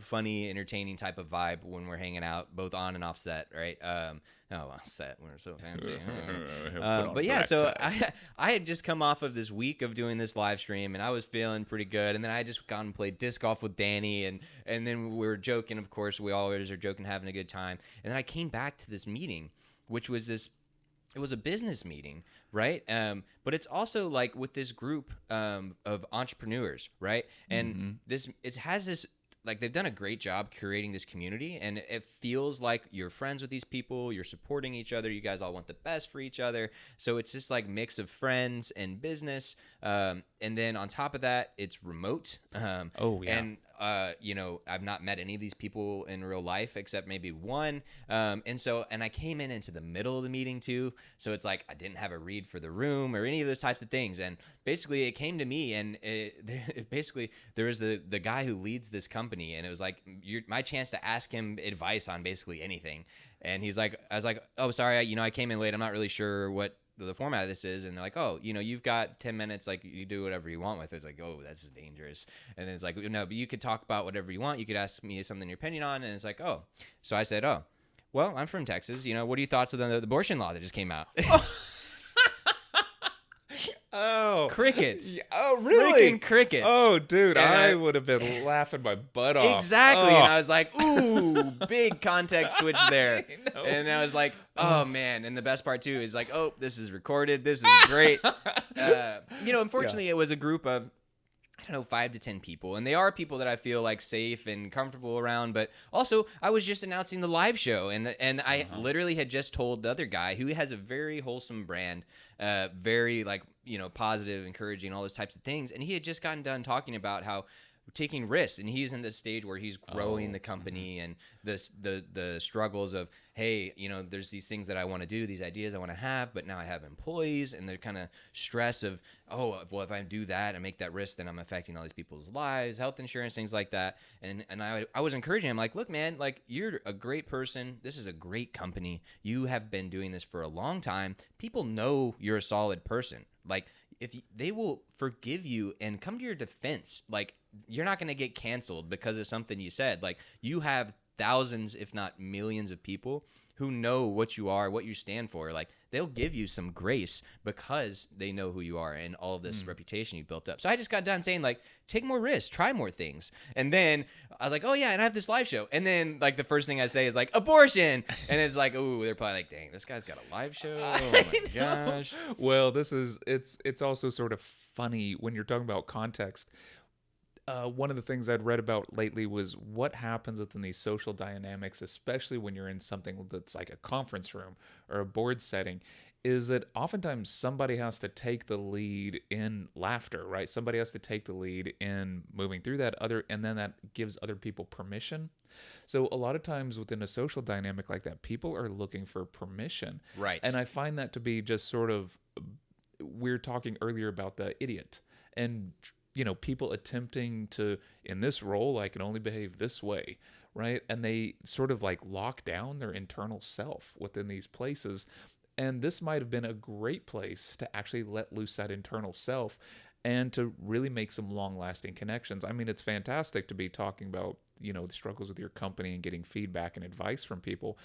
funny, entertaining type of vibe when we're hanging out, both on and off set, right? Set. We're so fancy. But yeah, so I had just come off of this week of doing this live stream, and I was feeling pretty good. And then I just gone and played disc golf with Danny, and then we were joking. Of course, we always are joking, having a good time. And then I came back to this meeting, which was this. It was a business meeting, right? But it's also like with this group of entrepreneurs, right? And it has this, like, they've done a great job curating this community, and it feels like you're friends with these people, you're supporting each other, you guys all want the best for each other. So it's this like mix of friends and business, and then on top of that, it's remote. And you know, I've not met any of these people in real life except maybe one. And I came into the middle of the meeting too. So it's like I didn't have a read for the room or any of those types of things. And basically it came to me, and there was the guy who leads this company, and it was like my chance to ask him advice on basically anything. And he's like, I was like, oh, sorry, I came in late. I'm not really sure what the format of this is. And they're like, oh, you've got 10 minutes, like you do whatever you want with it. It's like, oh, that's dangerous. And it's like, no, but you could talk about whatever you want. You could ask me something your opinion on. And it's like, oh. So I said, oh, well, I'm from Texas. What are your thoughts of the abortion law that just came out?
Oh,
crickets.
Oh, really?
Freaking crickets.
Oh, dude,
And
I would have been laughing my butt off.
Exactly.
Oh.
And I was like, ooh, big context switch there.
I know.
And I was like, oh, man. And the best part, too, is like, oh, this is recorded. This is great. Unfortunately, it was a group of, I don't know, 5 to 10 people. And they are people that I feel like safe and comfortable around. But also, I was just announcing the live show. And I literally had just told the other guy, who has a very wholesome brand, very like, positive, encouraging, all those types of things. And he had just gotten done talking about how taking risks, and he's in the stage where he's growing the company and the struggles of, hey, there's these things that I want to do, these ideas I want to have, but now I have employees, and they're kind of stress of, oh, well, if I do that and make that risk, then I'm affecting all these people's lives, health insurance, things like that. And I was encouraging him, like, look, man, like, you're a great person. This is a great company. You have been doing this for a long time. People know you're a solid person. Like, they will forgive you and come to your defense. Like, you're not going to get canceled because of something you said. Like, you have thousands, if not millions of people who know what you are, what you stand for. Like, they'll give you some grace because they know who you are and all of this reputation you built up. So I just got done saying, like, take more risks, try more things. And then I was like, oh yeah, and I have this live show. And then like the first thing I say is like, abortion. And it's like, ooh, they're probably like, dang, this guy's got a live show. Oh my gosh.
Well, it's also sort of funny when you're talking about context. One of the things I'd read about lately was what happens within these social dynamics, especially when you're in something that's like a conference room or a board setting, is that oftentimes somebody has to take the lead in laughter, right? Somebody has to take the lead in moving through and then that gives other people permission. So a lot of times within a social dynamic like that, people are looking for permission.
Right.
And I find that to be just sort of, we were talking earlier about the idiot and people attempting to, in this role, I can only behave this way, right? And they sort of like lock down their internal self within these places. And this might have been a great place to actually let loose that internal self and to really make some long-lasting connections. I mean, it's fantastic to be talking about, the struggles with your company and getting feedback and advice from people.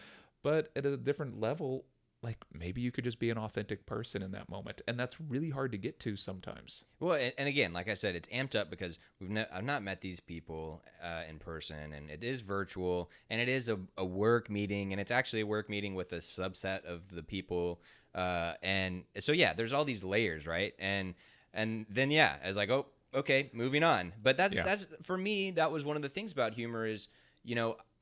But at a different level, like maybe you could just be an authentic person in that moment, and that's really hard to get to sometimes.
Well, and again, like I said, it's amped up because I've not met these people in person, and it is virtual, and it is a work meeting, and it's actually a work meeting with a subset of the people, and so yeah, there's all these layers, right? And then yeah, I was like, oh, okay, moving on. But that's for me, that was one of the things about humor is,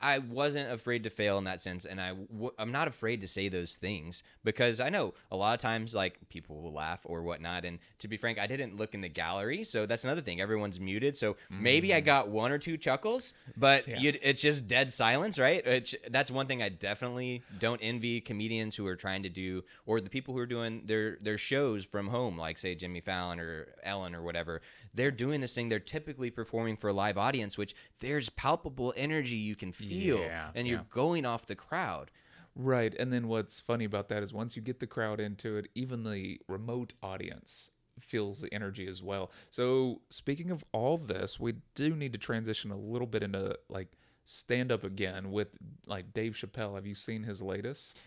I wasn't afraid to fail in that sense, and I'm not afraid to say those things because I know a lot of times like people will laugh or whatnot. And to be frank, I didn't look in the gallery, so that's another thing. Everyone's muted, so maybe I got one or two chuckles, but it's just dead silence, right? That's one thing I definitely don't envy comedians who are trying to do, or the people who are doing their shows from home, like say Jimmy Fallon or Ellen or whatever. They're doing this thing. They're typically performing for a live audience, which there's palpable energy you can feel, and you're going off the crowd.
Right. And then what's funny about that is once you get the crowd into it, even the remote audience feels the energy as well. So speaking of all this, we do need to transition a little bit into like stand up again with like Dave Chappelle. Have you seen his latest?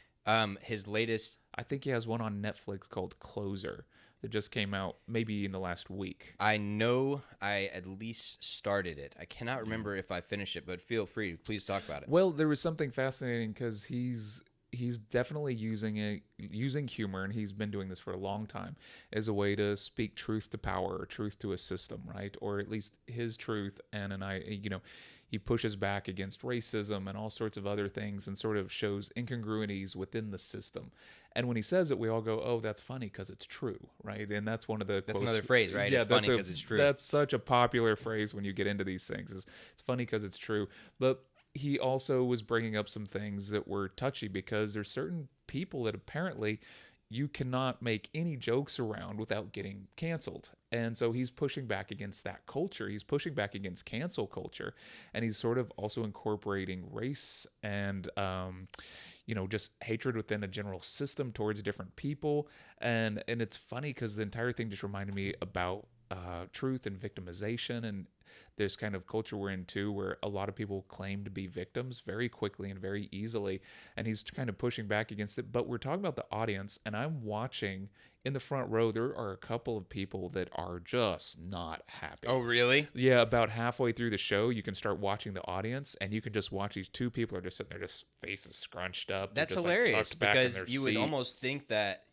His latest,
I think he has one on Netflix called Closer that just came out maybe in the last week.
I know I at least started it. I cannot remember if I finished it, but feel free. Please talk about it.
Well, there was something fascinating because he's definitely using humor, and he's been doing this for a long time as a way to speak truth to power or truth to a system, right? Or at least his truth, he pushes back against racism and all sorts of other things and sort of shows incongruities within the system. And when he says it, we all go, oh, that's funny because it's true, right? And that's one of the
That's
quotes.
another phrase, right?
Yeah,
it's funny because it's true.
That's such a popular phrase when you get into these things. It's funny because it's true. But he also was bringing up some things that were touchy because there's certain people that apparently you cannot make any jokes around without getting canceled. And so he's pushing back against that culture. He's pushing back against cancel culture. And he's sort of also incorporating race and, just hatred within a general system towards different people. And it's funny because the entire thing just reminded me about truth and victimization and this kind of culture we're in too, where a lot of people claim to be victims very quickly and very easily, and he's kind of pushing back against it. But we're talking about the audience, and I'm watching in the front row, there are a couple of people that are just not happy.
Oh, really?
Yeah, about halfway through the show, you can start watching the audience, and you can just watch these two people are just sitting there, just faces scrunched up.
That's
just,
hilarious because you would
seat.
almost think that,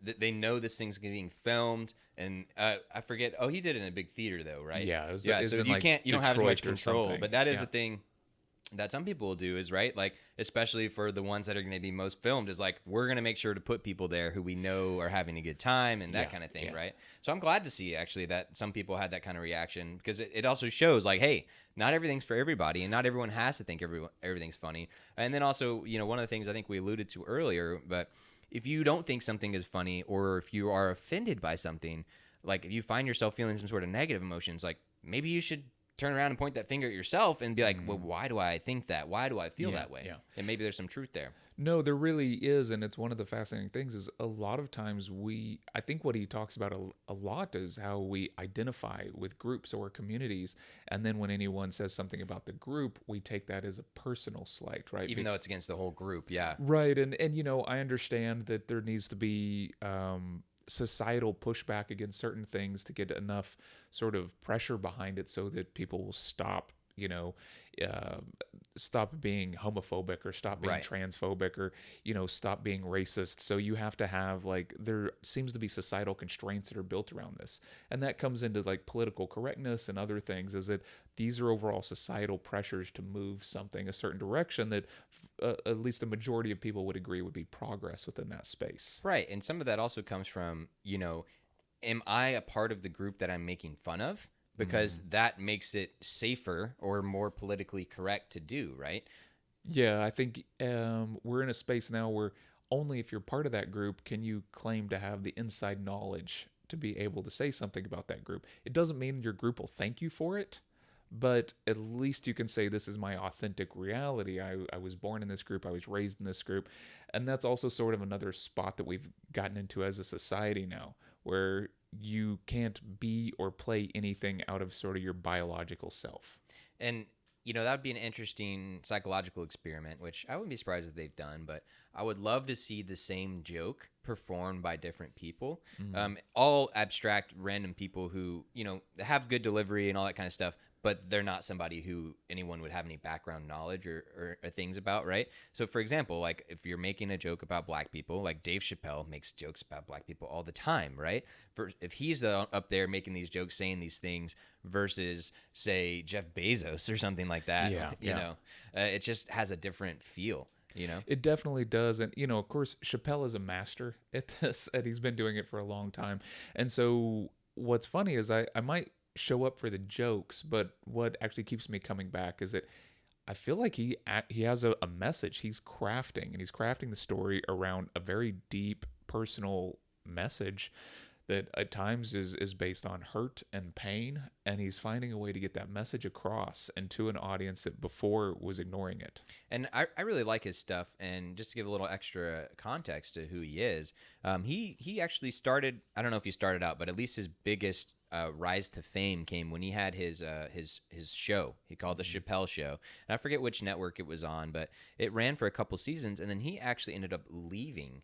that they know this thing's being filmed. And I forget. Oh, he did it in a big theater, though, right?
Yeah.
So you can't. You don't have as much control. But that is
a
a thing that some people will do. Is right. Like especially for the ones that are going to be most filmed. Is like we're going to make sure to put people there who we know are having a good time and that kind of thing, right? So I'm glad to see actually that some people had that kind of reaction because it also shows like, hey, not everything's for everybody, and not everyone has to think everything's funny. And then also, one of the things I think we alluded to earlier, but if you don't think something is funny, or if you are offended by something, like if you find yourself feeling some sort of negative emotions, like maybe you should turn around and point that finger at yourself and be like, well, why do I think that? Why do I feel that way?
Yeah.
And maybe there's some truth there.
No, there really is. And it's one of the fascinating things is a lot of times I think what he talks about a lot is how we identify with groups or communities. And then when anyone says something about the group, we take that as a personal slight, right?
Even though it's against the whole group. Yeah.
Right. And I understand that there needs to be, societal pushback against certain things to get enough sort of pressure behind it so that people will stop stop being homophobic or stop being transphobic or stop being racist. So you have to have there seems to be societal constraints that are built around this, and that comes into like political correctness and other things, is that these are overall societal pressures to move something a certain direction that at least a majority of people would agree would be progress within that space.
Right. And some of that also comes from, am I a part of the group that I'm making fun of? Because that makes it safer or more politically correct to do, right?
Yeah, I think we're in a space now where only if you're part of that group can you claim to have the inside knowledge to be able to say something about that group. It doesn't mean your group will thank you for it, but at least you can say, this is my authentic reality. I was born in this group. I was raised in this group. And that's also sort of another spot that we've gotten into as a society now, where you can't be or play anything out of sort of your biological self.
And that would be an interesting psychological experiment, which I wouldn't be surprised if they've done, but I would love to see the same joke performed by different people, all abstract, random people who, have good delivery and all that kind of stuff, but they're not somebody who anyone would have any background knowledge or things about, right? So, for example, like if you're making a joke about black people, like Dave Chappelle makes jokes about black people all the time, right? If he's up there making these jokes, saying these things versus, say, Jeff Bezos or something like that, it just has a different feel.
It definitely does. And, of course, Chappelle is a master at this, and he's been doing it for a long time. And so what's funny is I might show up for the jokes, but what actually keeps me coming back is that I feel like he has a message he's crafting, and he's crafting the story around a very deep personal message that at times is based on hurt and pain, and he's finding a way to get that message across and to an audience that before was ignoring it.
And I really like his stuff, and just to give a little extra context to who he is, he actually started, I don't know if he started out, but at least his biggest rise to fame came when he had his show. He called the Chappelle Show, and I forget which network it was on, but it ran for a couple seasons, and then he actually ended up leaving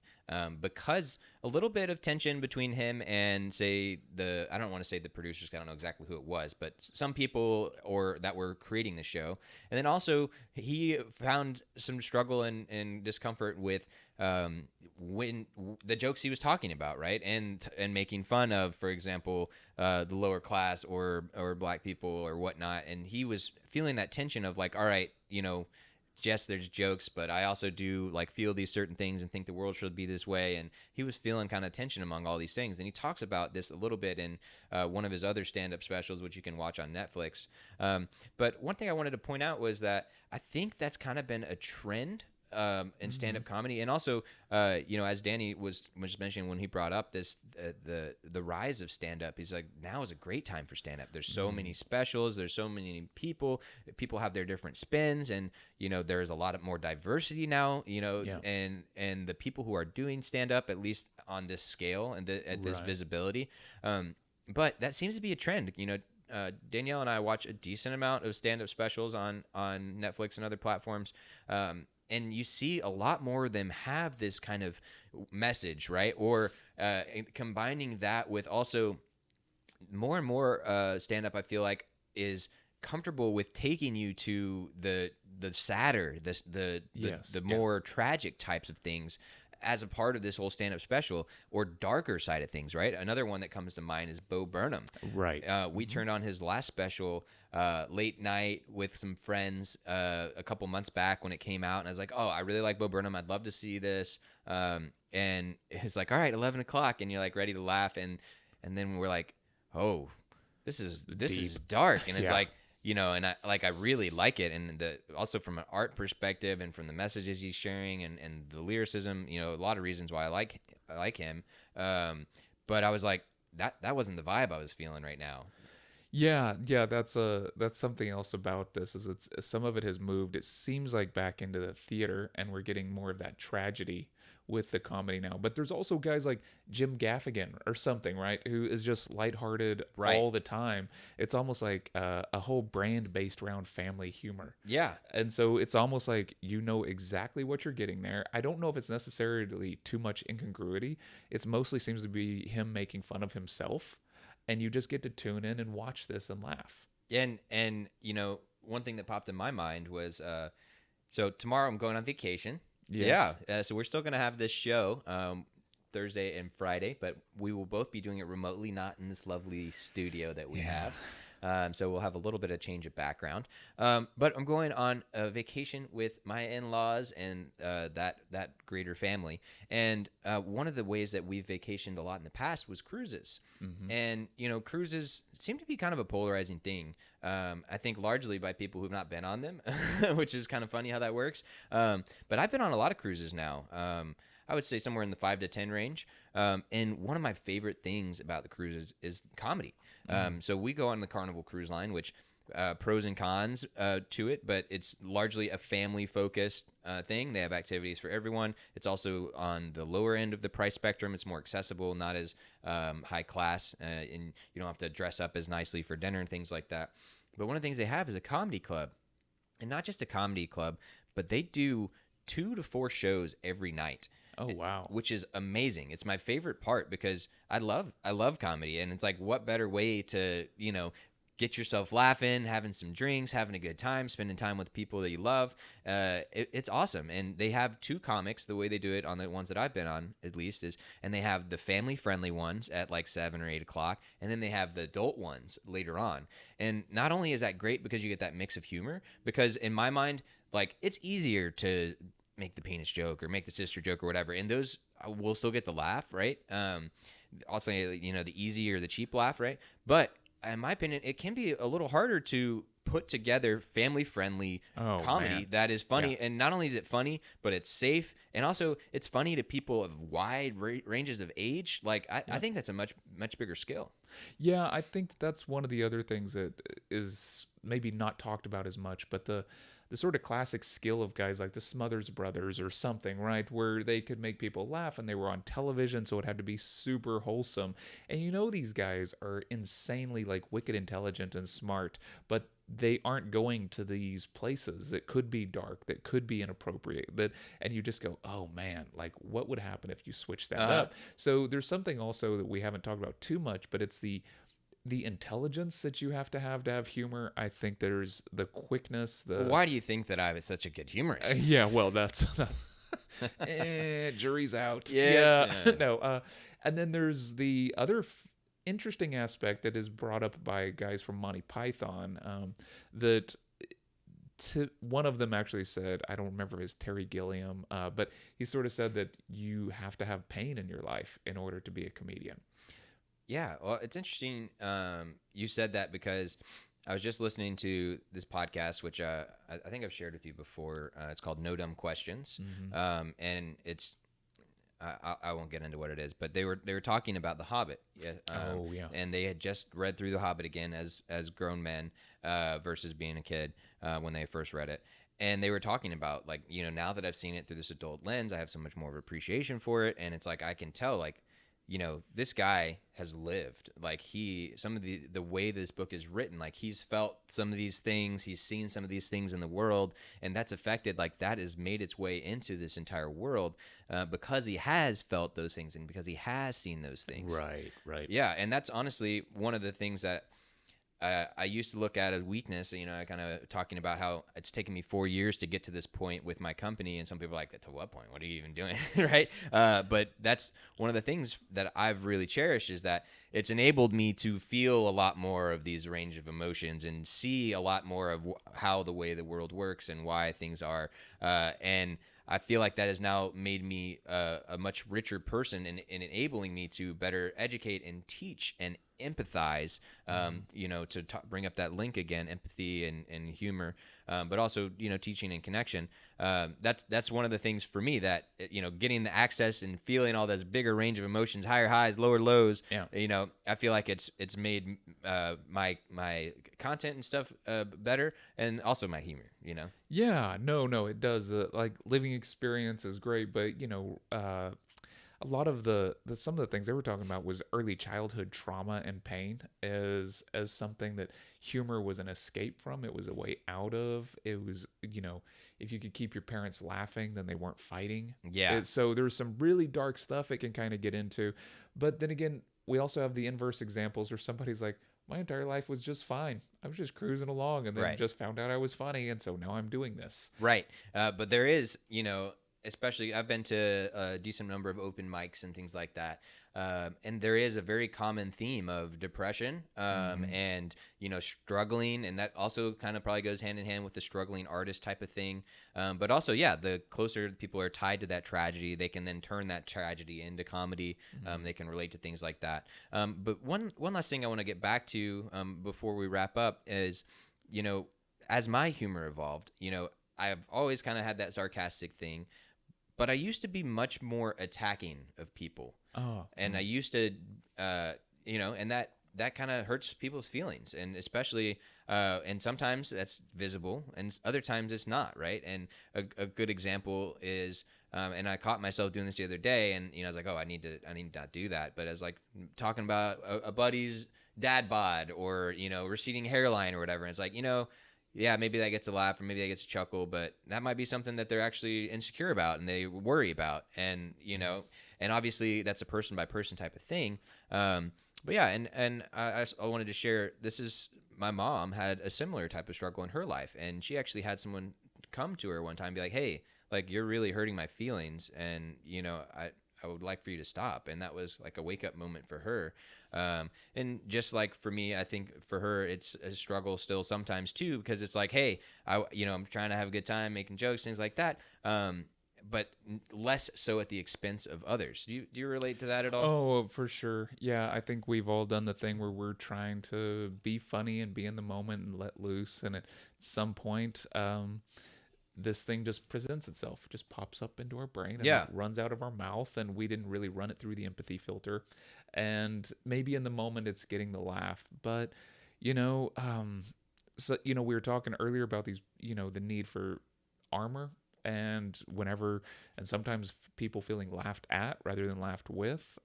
because a little bit of tension between him and, say, I don't want to say the producers, 'cause I don't know exactly who it was, but some people that were creating the show. And then also he found some struggle and discomfort with when the jokes he was talking about, right, and making fun of, for example, the lower class or black people or whatnot. And he was feeling that tension of like, all right, yes, there's jokes, but I also do like feel these certain things and think the world should be this way. And he was feeling kind of tension among all these things. And he talks about this a little bit in one of his other stand-up specials, which you can watch on Netflix. But one thing I wanted to point out was that I think that's kind of been a trend in stand-up comedy. And also, as Danny was mentioning when he brought up this, the rise of stand-up, he's like, now is a great time for stand-up. There's so many specials. There's so many people. People have their different spins, and, there's a lot of more diversity now, and the people who are doing stand-up, at least on this scale and at this visibility. But that seems to be a trend, Danielle and I watch a decent amount of stand-up specials on Netflix and other platforms. And you see a lot more of them have this kind of message, right? Or combining that with also more and more stand-up, I feel like, is comfortable with taking you to the sadder, the more tragic types of things as a part of this whole stand-up special, or darker side of things, right? Another one that comes to mind is Bo Burnham.
Right.
We turned on his last special late night with some friends a couple months back when it came out, and I was like, oh, I really like Bo Burnham. I'd love to see this. And it's like, all right, 11 o'clock, and you're like ready to laugh, and then we're like, oh, this is dark, and it's like, and I really like it, and also from an art perspective and from the messages he's sharing and the lyricism, a lot of reasons why I like him. But I was like, that wasn't the vibe I was feeling right now.
Yeah, that's something else about this, is it's some of it has moved. It seems like back into the theater, and we're getting more of that tragedy with the comedy now. But there's also guys like Jim Gaffigan or something, right, who is just lighthearted all the time. It's almost like a whole brand based around family humor. Yeah. And so it's almost like exactly what you're getting there. I don't know if it's necessarily too much incongruity. It mostly seems to be him making fun of himself. And you just get to tune in and watch this and laugh.
And one thing that popped in my mind was, so tomorrow I'm going on vacation. Yes. Yeah. So we're still going to have this show Thursday and Friday, but we will both be doing it remotely, not in this lovely studio that we have. So we'll have a little bit of change of background. But I'm going on a vacation with my in-laws and that greater family. And one of the ways that we've vacationed a lot in the past was cruises. Mm-hmm. And, cruises seem to be kind of a polarizing thing. I think largely by people who've not been on them, which is kind of funny how that works. But I've been on a lot of cruises now. I would say somewhere in the 5 to 10 range. And one of my favorite things about the cruises is comedy. So we go on the Carnival Cruise Line, which pros and cons to it, but it's largely a family-focused thing. They have activities for everyone. It's also on the lower end of the price spectrum. It's more accessible, not as high class, and you don't have to dress up as nicely for dinner and things like that. But one of the things they have is a comedy club. and not just a comedy club, but they do 2 to 4 shows every night.
Oh, wow.
Which is amazing. It's my favorite part because I love comedy, and it's like, what better way to, get yourself laughing, having some drinks, having a good time, spending time with people that you love. It's awesome. And they have 2 comics. The way they do it on the ones that I've been on, at least, and they have the family friendly ones at like 7 or 8 o'clock, and then they have the adult ones later on. And not only is that great because you get that mix of humor, because in my mind, like, it's easier to make the penis joke or make the sister joke or whatever, and those will still get the laugh, right? Also, the easy or the cheap laugh, right? But in my opinion, it can be a little harder to put together family-friendly comedy
man.
that is funny.
Yeah.
And not only is it funny, but it's safe, and also it's funny to people of wide ranges of age. Like, I think that's a much bigger skill.
Yeah, I think that's one of the other things that is maybe not talked about as much, but the sort of classic skill of guys like the Smothers Brothers or something, right? Where they could make people laugh and they were on television, so it had to be super wholesome. And these guys are insanely like wicked intelligent and smart, but they aren't going to these places that could be dark, that could be inappropriate, and you just go, oh man, like what would happen if you switch that up? So there's something also that we haven't talked about too much, but it's the intelligence that you have to have humor. I think there's the quickness.
Why do you think that I was such a good humorist?
Yeah, well, that's jury's out.
Yeah.
No. And then there's the other interesting aspect that is brought up by guys from Monty Python. One of them actually said, I don't remember if it's Terry Gilliam, but he sort of said that you have to have pain in your life in order to be a comedian.
Yeah, well, it's interesting you said that, because I was just listening to this podcast, which I think I've shared with you before. It's called No Dumb Questions, and it's I won't get into what it is, but they were talking about The Hobbit.
Yeah,
and they had just read through The Hobbit again as grown men versus being a kid when they first read it. And they were talking about, like, now that I've seen it through this adult lens, I have so much more of appreciation for it, and it's like I can tell, like, this guy has lived, like some of the way this book is written, like he's felt some of these things, he's seen some of these things in the world, and that's affected, like that has made its way into this entire world because he has felt those things and because he has seen those things.
Right.
Yeah, and that's honestly one of the things that I used to look at as weakness. I kind of talking about how it's taken me 4 years to get to this point with my company, and some people are like, to what point? What are you even doing? Right? But that's one of the things that I've really cherished, is that it's enabled me to feel a lot more of these range of emotions and see a lot more of how the way the world works and why things are. And I feel like that has now made me a much richer person in enabling me to better educate and teach and empathize, to bring up that link again, empathy and humor, but also, teaching and connection. That's one of the things for me that, getting the access and feeling all this bigger range of emotions, higher highs, lower lows, I feel like it's made my content and stuff better, and also my humor,
Yeah, no, it does. Like living experience is great, but a lot of some of the things they were talking about was early childhood trauma and pain as something that humor was an escape from. It was a way out of. It was, if you could keep your parents laughing, then they weren't fighting.
Yeah.
So there's some really dark stuff it can kind of get into. But then again, we also have the inverse examples where somebody's like, my entire life was just fine. I was just cruising along, and then just found out I was funny, and so now I'm doing this.
Right. But there is, especially I've been to a decent number of open mics and things like that. And there is a very common theme of depression and, struggling. And that also kind of probably goes hand in hand with the struggling artist type of thing. But also, the closer people are tied to that tragedy, they can then turn that tragedy into comedy. They can relate to things like that. But one last thing I want to get back to before we wrap up is, as my humor evolved, I've always kind of had that sarcastic thing. But I used to be much more attacking of people. And I used to, and that kind of hurts people's feelings. And especially, and sometimes that's visible and other times it's not, right? And a good example is, and I caught myself doing this the other day, and, I was like, I need to not do that. But I was like talking about a buddy's dad bod or, receding hairline or whatever. And it's like, yeah, maybe that gets a laugh or maybe that gets a chuckle, but that might be something that they're actually insecure about and they worry about. And, and obviously that's a person by person type of thing. But yeah, and I wanted to share, this is, my mom had a similar type of struggle in her life. And she actually had someone come to her one time and be like, hey, like, you're really hurting my feelings. And, I would like for you to stop. And that was like a wake up moment for her. And just like for me, I think for her, it's a struggle still sometimes too, because it's like, hey, I'm trying to have a good time, making jokes, things like that. But less so at the expense of others. Do you relate to that at all?
Oh, for sure. Yeah, I think we've all done the thing where we're trying to be funny and be in the moment and let loose, and at some point, this thing just presents itself. It just pops up into our brain and
Yeah.
it runs out of our mouth, and we didn't really run it through the empathy filter. And maybe in the moment it's getting the laugh, but you know, so we were talking earlier about these, the need for armor, and whenever, and sometimes people feeling laughed at rather than laughed with.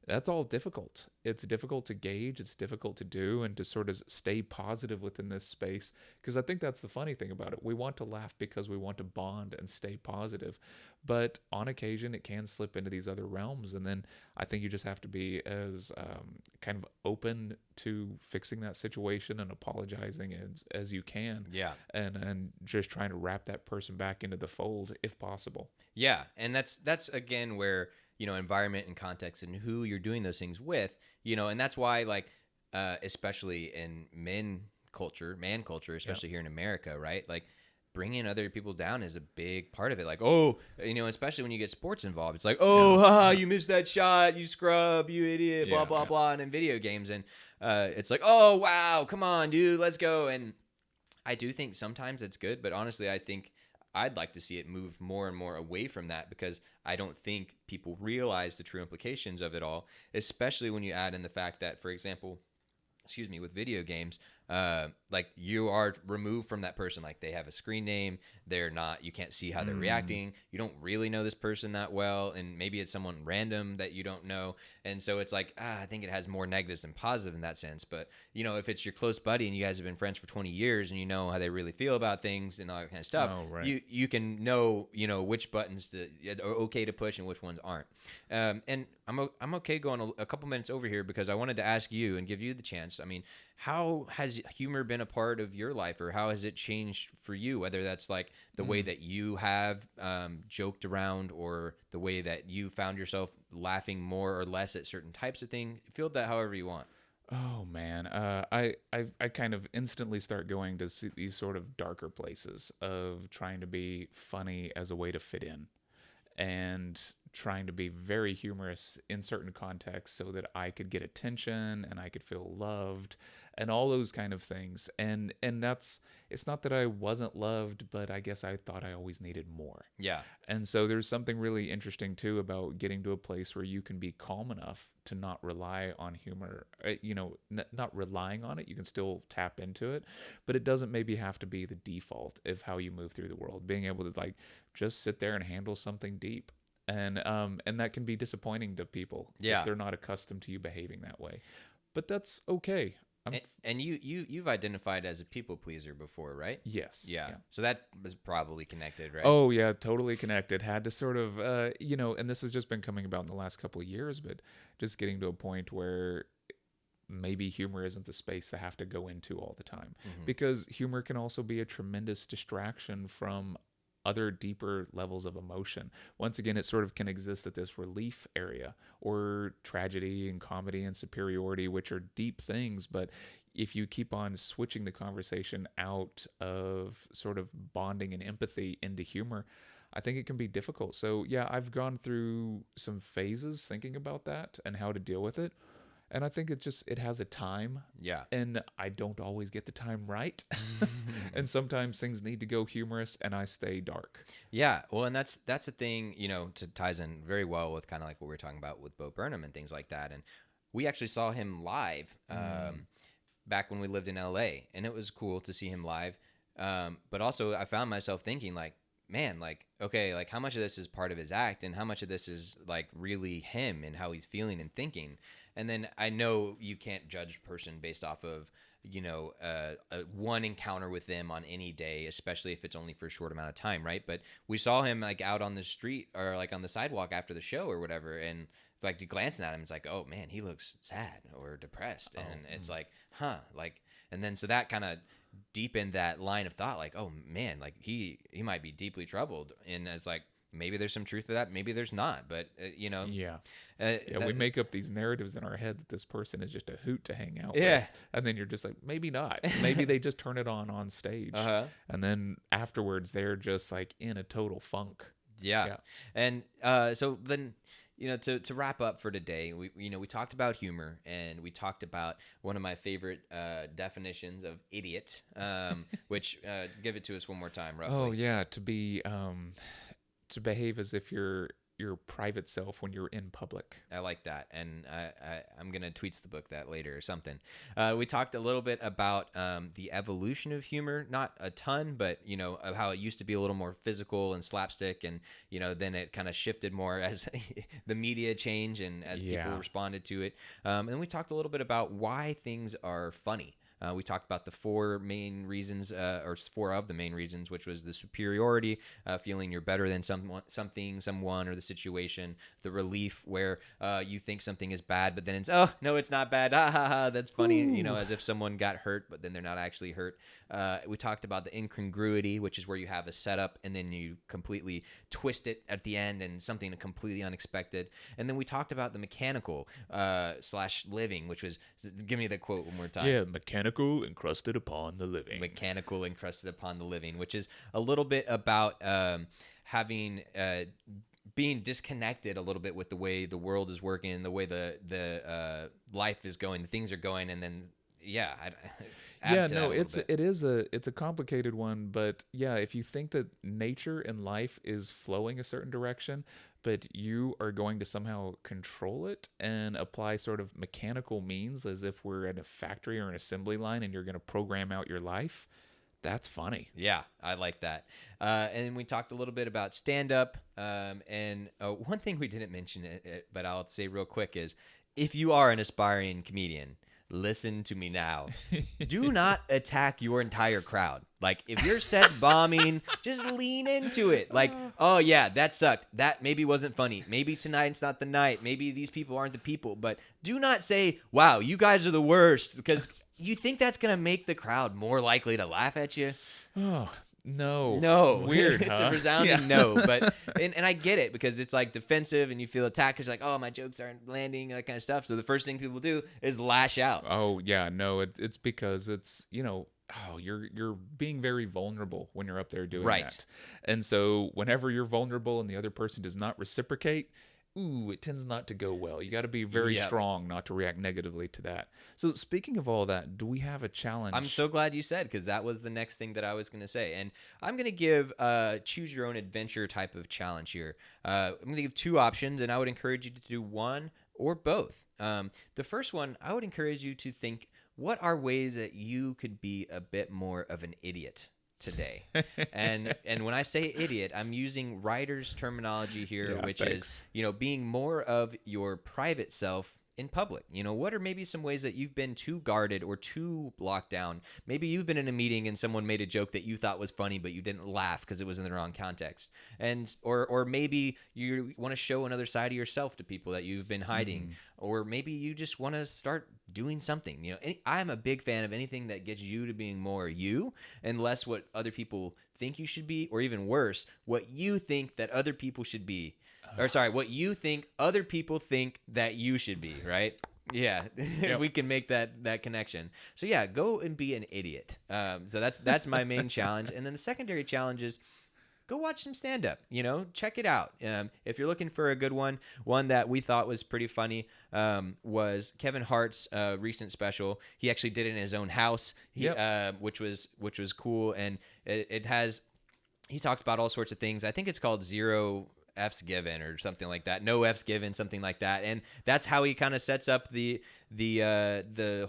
That's all difficult. It's difficult to gauge, it's difficult to do, and to sort of stay positive within this space. Because I think that's the funny thing about it. We want to laugh because we want to bond and stay positive. But on occasion, it can slip into these other realms. And then I think you just have to be as kind of open to fixing that situation and apologizing as you can.
Yeah.
And just trying to wrap that person back into the fold if possible.
Yeah, and that's again where, environment and context and who you're doing those things with, and that's why, like, especially in man culture, especially here in America, right? Like, bringing other people down is a big part of it. Like, oh, especially when you get sports involved, it's like, oh, haha, you missed that shot, you scrub, you idiot, blah blah blah. And in video games, and it's like, oh wow, come on, dude, let's go. And I do think sometimes it's good, but honestly, I think I'd like to see it move more and more away from that, because I don't think people realize the true implications of it all, especially when you add in the fact that, for example, with video games, like, you are removed from that person. Like, they have a screen name, you can't see how they're reacting, you don't really know this person that well, and maybe it's someone random that you don't know. And so it's like, I think it has more negatives than positive in that sense. But if it's your close buddy and you guys have been friends for 20 years and you know how they really feel about things and all that kind of stuff, you can know which buttons are okay to push and which ones aren't. And I'm okay going a couple minutes over here, because I wanted to ask you and give you the chance. I mean, how has humor been a part of your life, or how has it changed for you? Whether that's like the way that you have joked around, or the way that you found yourself laughing more or less at certain types of things. Field that however you want.
Oh man, I kind of instantly start going to these sort of darker places of trying to be funny as a way to fit in, and trying to be very humorous in certain contexts so that I could get attention and I could feel loved and all those kind of things. And that's, it's not that I wasn't loved, but I guess I thought I always needed more.
Yeah.
And so there's something really interesting too about getting to a place where you can be calm enough to not rely on humor, not relying on it. You can still tap into it, but it doesn't maybe have to be the default of how you move through the world. Being able to, like, just sit there and handle something deep. And that can be disappointing to people if they're not accustomed to you behaving that way. But that's okay.
And you've identified as a people pleaser before, right?
Yes.
Yeah. So that was probably connected, right?
Oh yeah, totally connected. Had to sort of, and this has just been coming about in the last couple of years, but just getting to a point where maybe humor isn't the space to have to go into all the time, because humor can also be a tremendous distraction from other deeper levels of emotion. Once again, it sort of can exist at this relief area, or tragedy and comedy and superiority, which are deep things. But if you keep on switching the conversation out of sort of bonding and empathy into humor, I think it can be difficult. So yeah, I've gone through some phases thinking about that and how to deal with it. And I think it has a time.
Yeah.
And I don't always get the time right. And sometimes things need to go humorous and I stay dark.
Yeah. Well, and that's the thing, to ties in very well with kind of like what we were talking about with Bo Burnham and things like that. And we actually saw him live back when we lived in LA, and it was cool to see him live. But also I found myself thinking, like, man, like, okay, like, how much of this is part of his act and how much of this is like really him and how he's feeling and thinking. And then I know you can't judge a person based off of one encounter with them on any day, especially if it's only for a short amount of time, right? But we saw him like out on the street or like on the sidewalk after the show or whatever, and like glancing at him, it's like, oh man, he looks sad or depressed, and it's like, huh, like, and then so that kind of deepened that line of thought, like, oh man, like he might be deeply troubled, and it's like maybe there's some truth to that, maybe there's not, but
we make up these narratives in our head that this person is just a hoot to hang out
Yeah.
with, and then you're just like, maybe not, maybe they just turn it on stage, and then afterwards they're just like in a total funk.
And so then, to wrap up for today, we talked about humor, and we talked about one of my favorite definitions of idiot, which give it to us one more time, roughly.
Oh yeah, to behave as if you're your private self when you're in public.
I like that, and I'm gonna tweets the book that later or something. We talked a little bit about the evolution of humor, not a ton, but of how it used to be a little more physical and slapstick, and then it kind of shifted more as the media changed and as people responded to it. And we talked a little bit about why things are funny. We talked about the four main reasons, or four of the main reasons, which was the superiority, feeling you're better than someone, or the situation. The relief, where you think something is bad, but then it's, oh, no, it's not bad. Ha, ha, ha, that's funny, as if someone got hurt, but then they're not actually hurt. We talked about the incongruity, which is where you have a setup, and then you completely twist it at the end, and something completely unexpected. And then we talked about the mechanical / living, which was, give me the quote one more time.
Yeah, mechanical encrusted upon the living.
Mechanical encrusted upon the living, which is a little bit about having being disconnected a little bit with the way the world is working and the way the life is going, the things are going, and then
it's a complicated one, but yeah, if you think that nature and life is flowing a certain direction, but you are going to somehow control it and apply sort of mechanical means as if we're at a factory or an assembly line and you're going to program out your life, that's funny.
Yeah, I like that. And we talked a little bit about stand-up. And one thing we didn't mention, but I'll say real quick, is if you are an aspiring comedian, listen to me now. Do not attack your entire crowd. Like, if your set's bombing, just lean into it. Like, oh yeah, that sucked. That maybe wasn't funny. Maybe tonight's not the night. Maybe these people aren't the people. But do not say, wow, you guys are the worst, because you think that's going to make the crowd more likely to laugh at you.
Oh, no.
Weird. It's
huh?
a resounding no. But and I get it, because it's like defensive and you feel attacked because like, oh, my jokes aren't landing, that kind of stuff. So the first thing people do is lash out.
Oh yeah, no, it's because it's you're being very vulnerable when you're up there doing that. And so whenever you're vulnerable and the other person does not reciprocate, it tends not to go well. You got to be very strong not to react negatively to that. So speaking of all that, do we have a challenge?
I'm so glad you said, because that was the next thing that I was going to say. And I'm going to give choose your own adventure type of challenge here. I'm going to give two options, and I would encourage you to do one or both. The first one, I would encourage you to think, what are ways that you could be a bit more of an idiot today? And when I say idiot, I'm using writer's terminology here, which is being more of your private self in public. What are maybe some ways that you've been too guarded or too locked down? Maybe you've been in a meeting and someone made a joke that you thought was funny, but you didn't laugh because it was in the wrong context. And or maybe you want to show another side of yourself to people that you've been hiding, or maybe you just want to start doing something. I'm a big fan of anything that gets you to being more you and less what other people think you should be, or even worse, what you think that other people should be. Or sorry, what you think other people think that you should be, right? Yeah, if we can make that connection. So yeah, go and be an idiot. So that's my main challenge. And then the secondary challenge is go watch some stand-up. Check it out. If you're looking for a good one that we thought was pretty funny was Kevin Hart's recent special. He actually did it in his own house, which was cool. And he talks about all sorts of things. I think it's called Zero F's Given or something like that. No F's Given, something like that. And that's how he kind of sets up the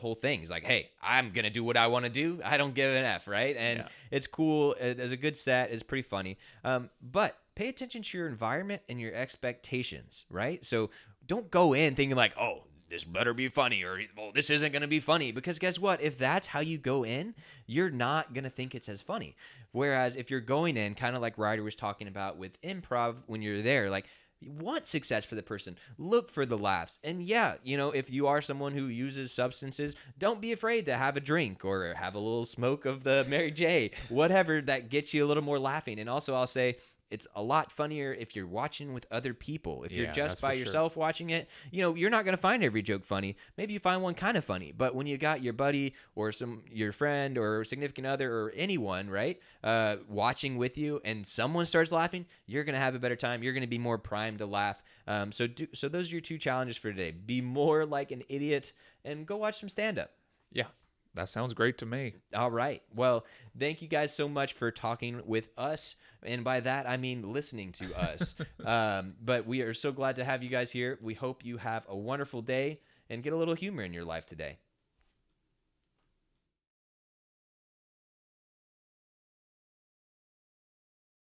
whole thing. He's like, hey, I'm going to do what I want to do. I don't give an F, right? And it's cool. As a good set, it's pretty funny. But pay attention to your environment and your expectations, right? So don't go in thinking like, oh, this better be funny, or well, this isn't going to be funny. Because guess what? If that's how you go in, you're not going to think it's as funny. Whereas if you're going in, kind of like Ryder was talking about with improv, when you're there, like, you want success for the person. Look for the laughs. And yeah, if you are someone who uses substances, don't be afraid to have a drink or have a little smoke of the Mary J, whatever that gets you a little more laughing. And also, I'll say, it's a lot funnier if you're watching with other people. If you're just by yourself watching it, you're not going to find every joke funny. Maybe you find one kind of funny. But when you got your buddy or your friend or significant other or anyone, right, watching with you, and someone starts laughing, you're going to have a better time. You're going to be more primed to laugh. So those are your 2 challenges for today. Be more like an idiot and go watch some stand-up.
Yeah. That sounds great to me.
All right. Well, thank you guys so much for talking with us. And by that, I mean listening to us. But we are so glad to have you guys here. We hope you have a wonderful day and get a little humor in your life today.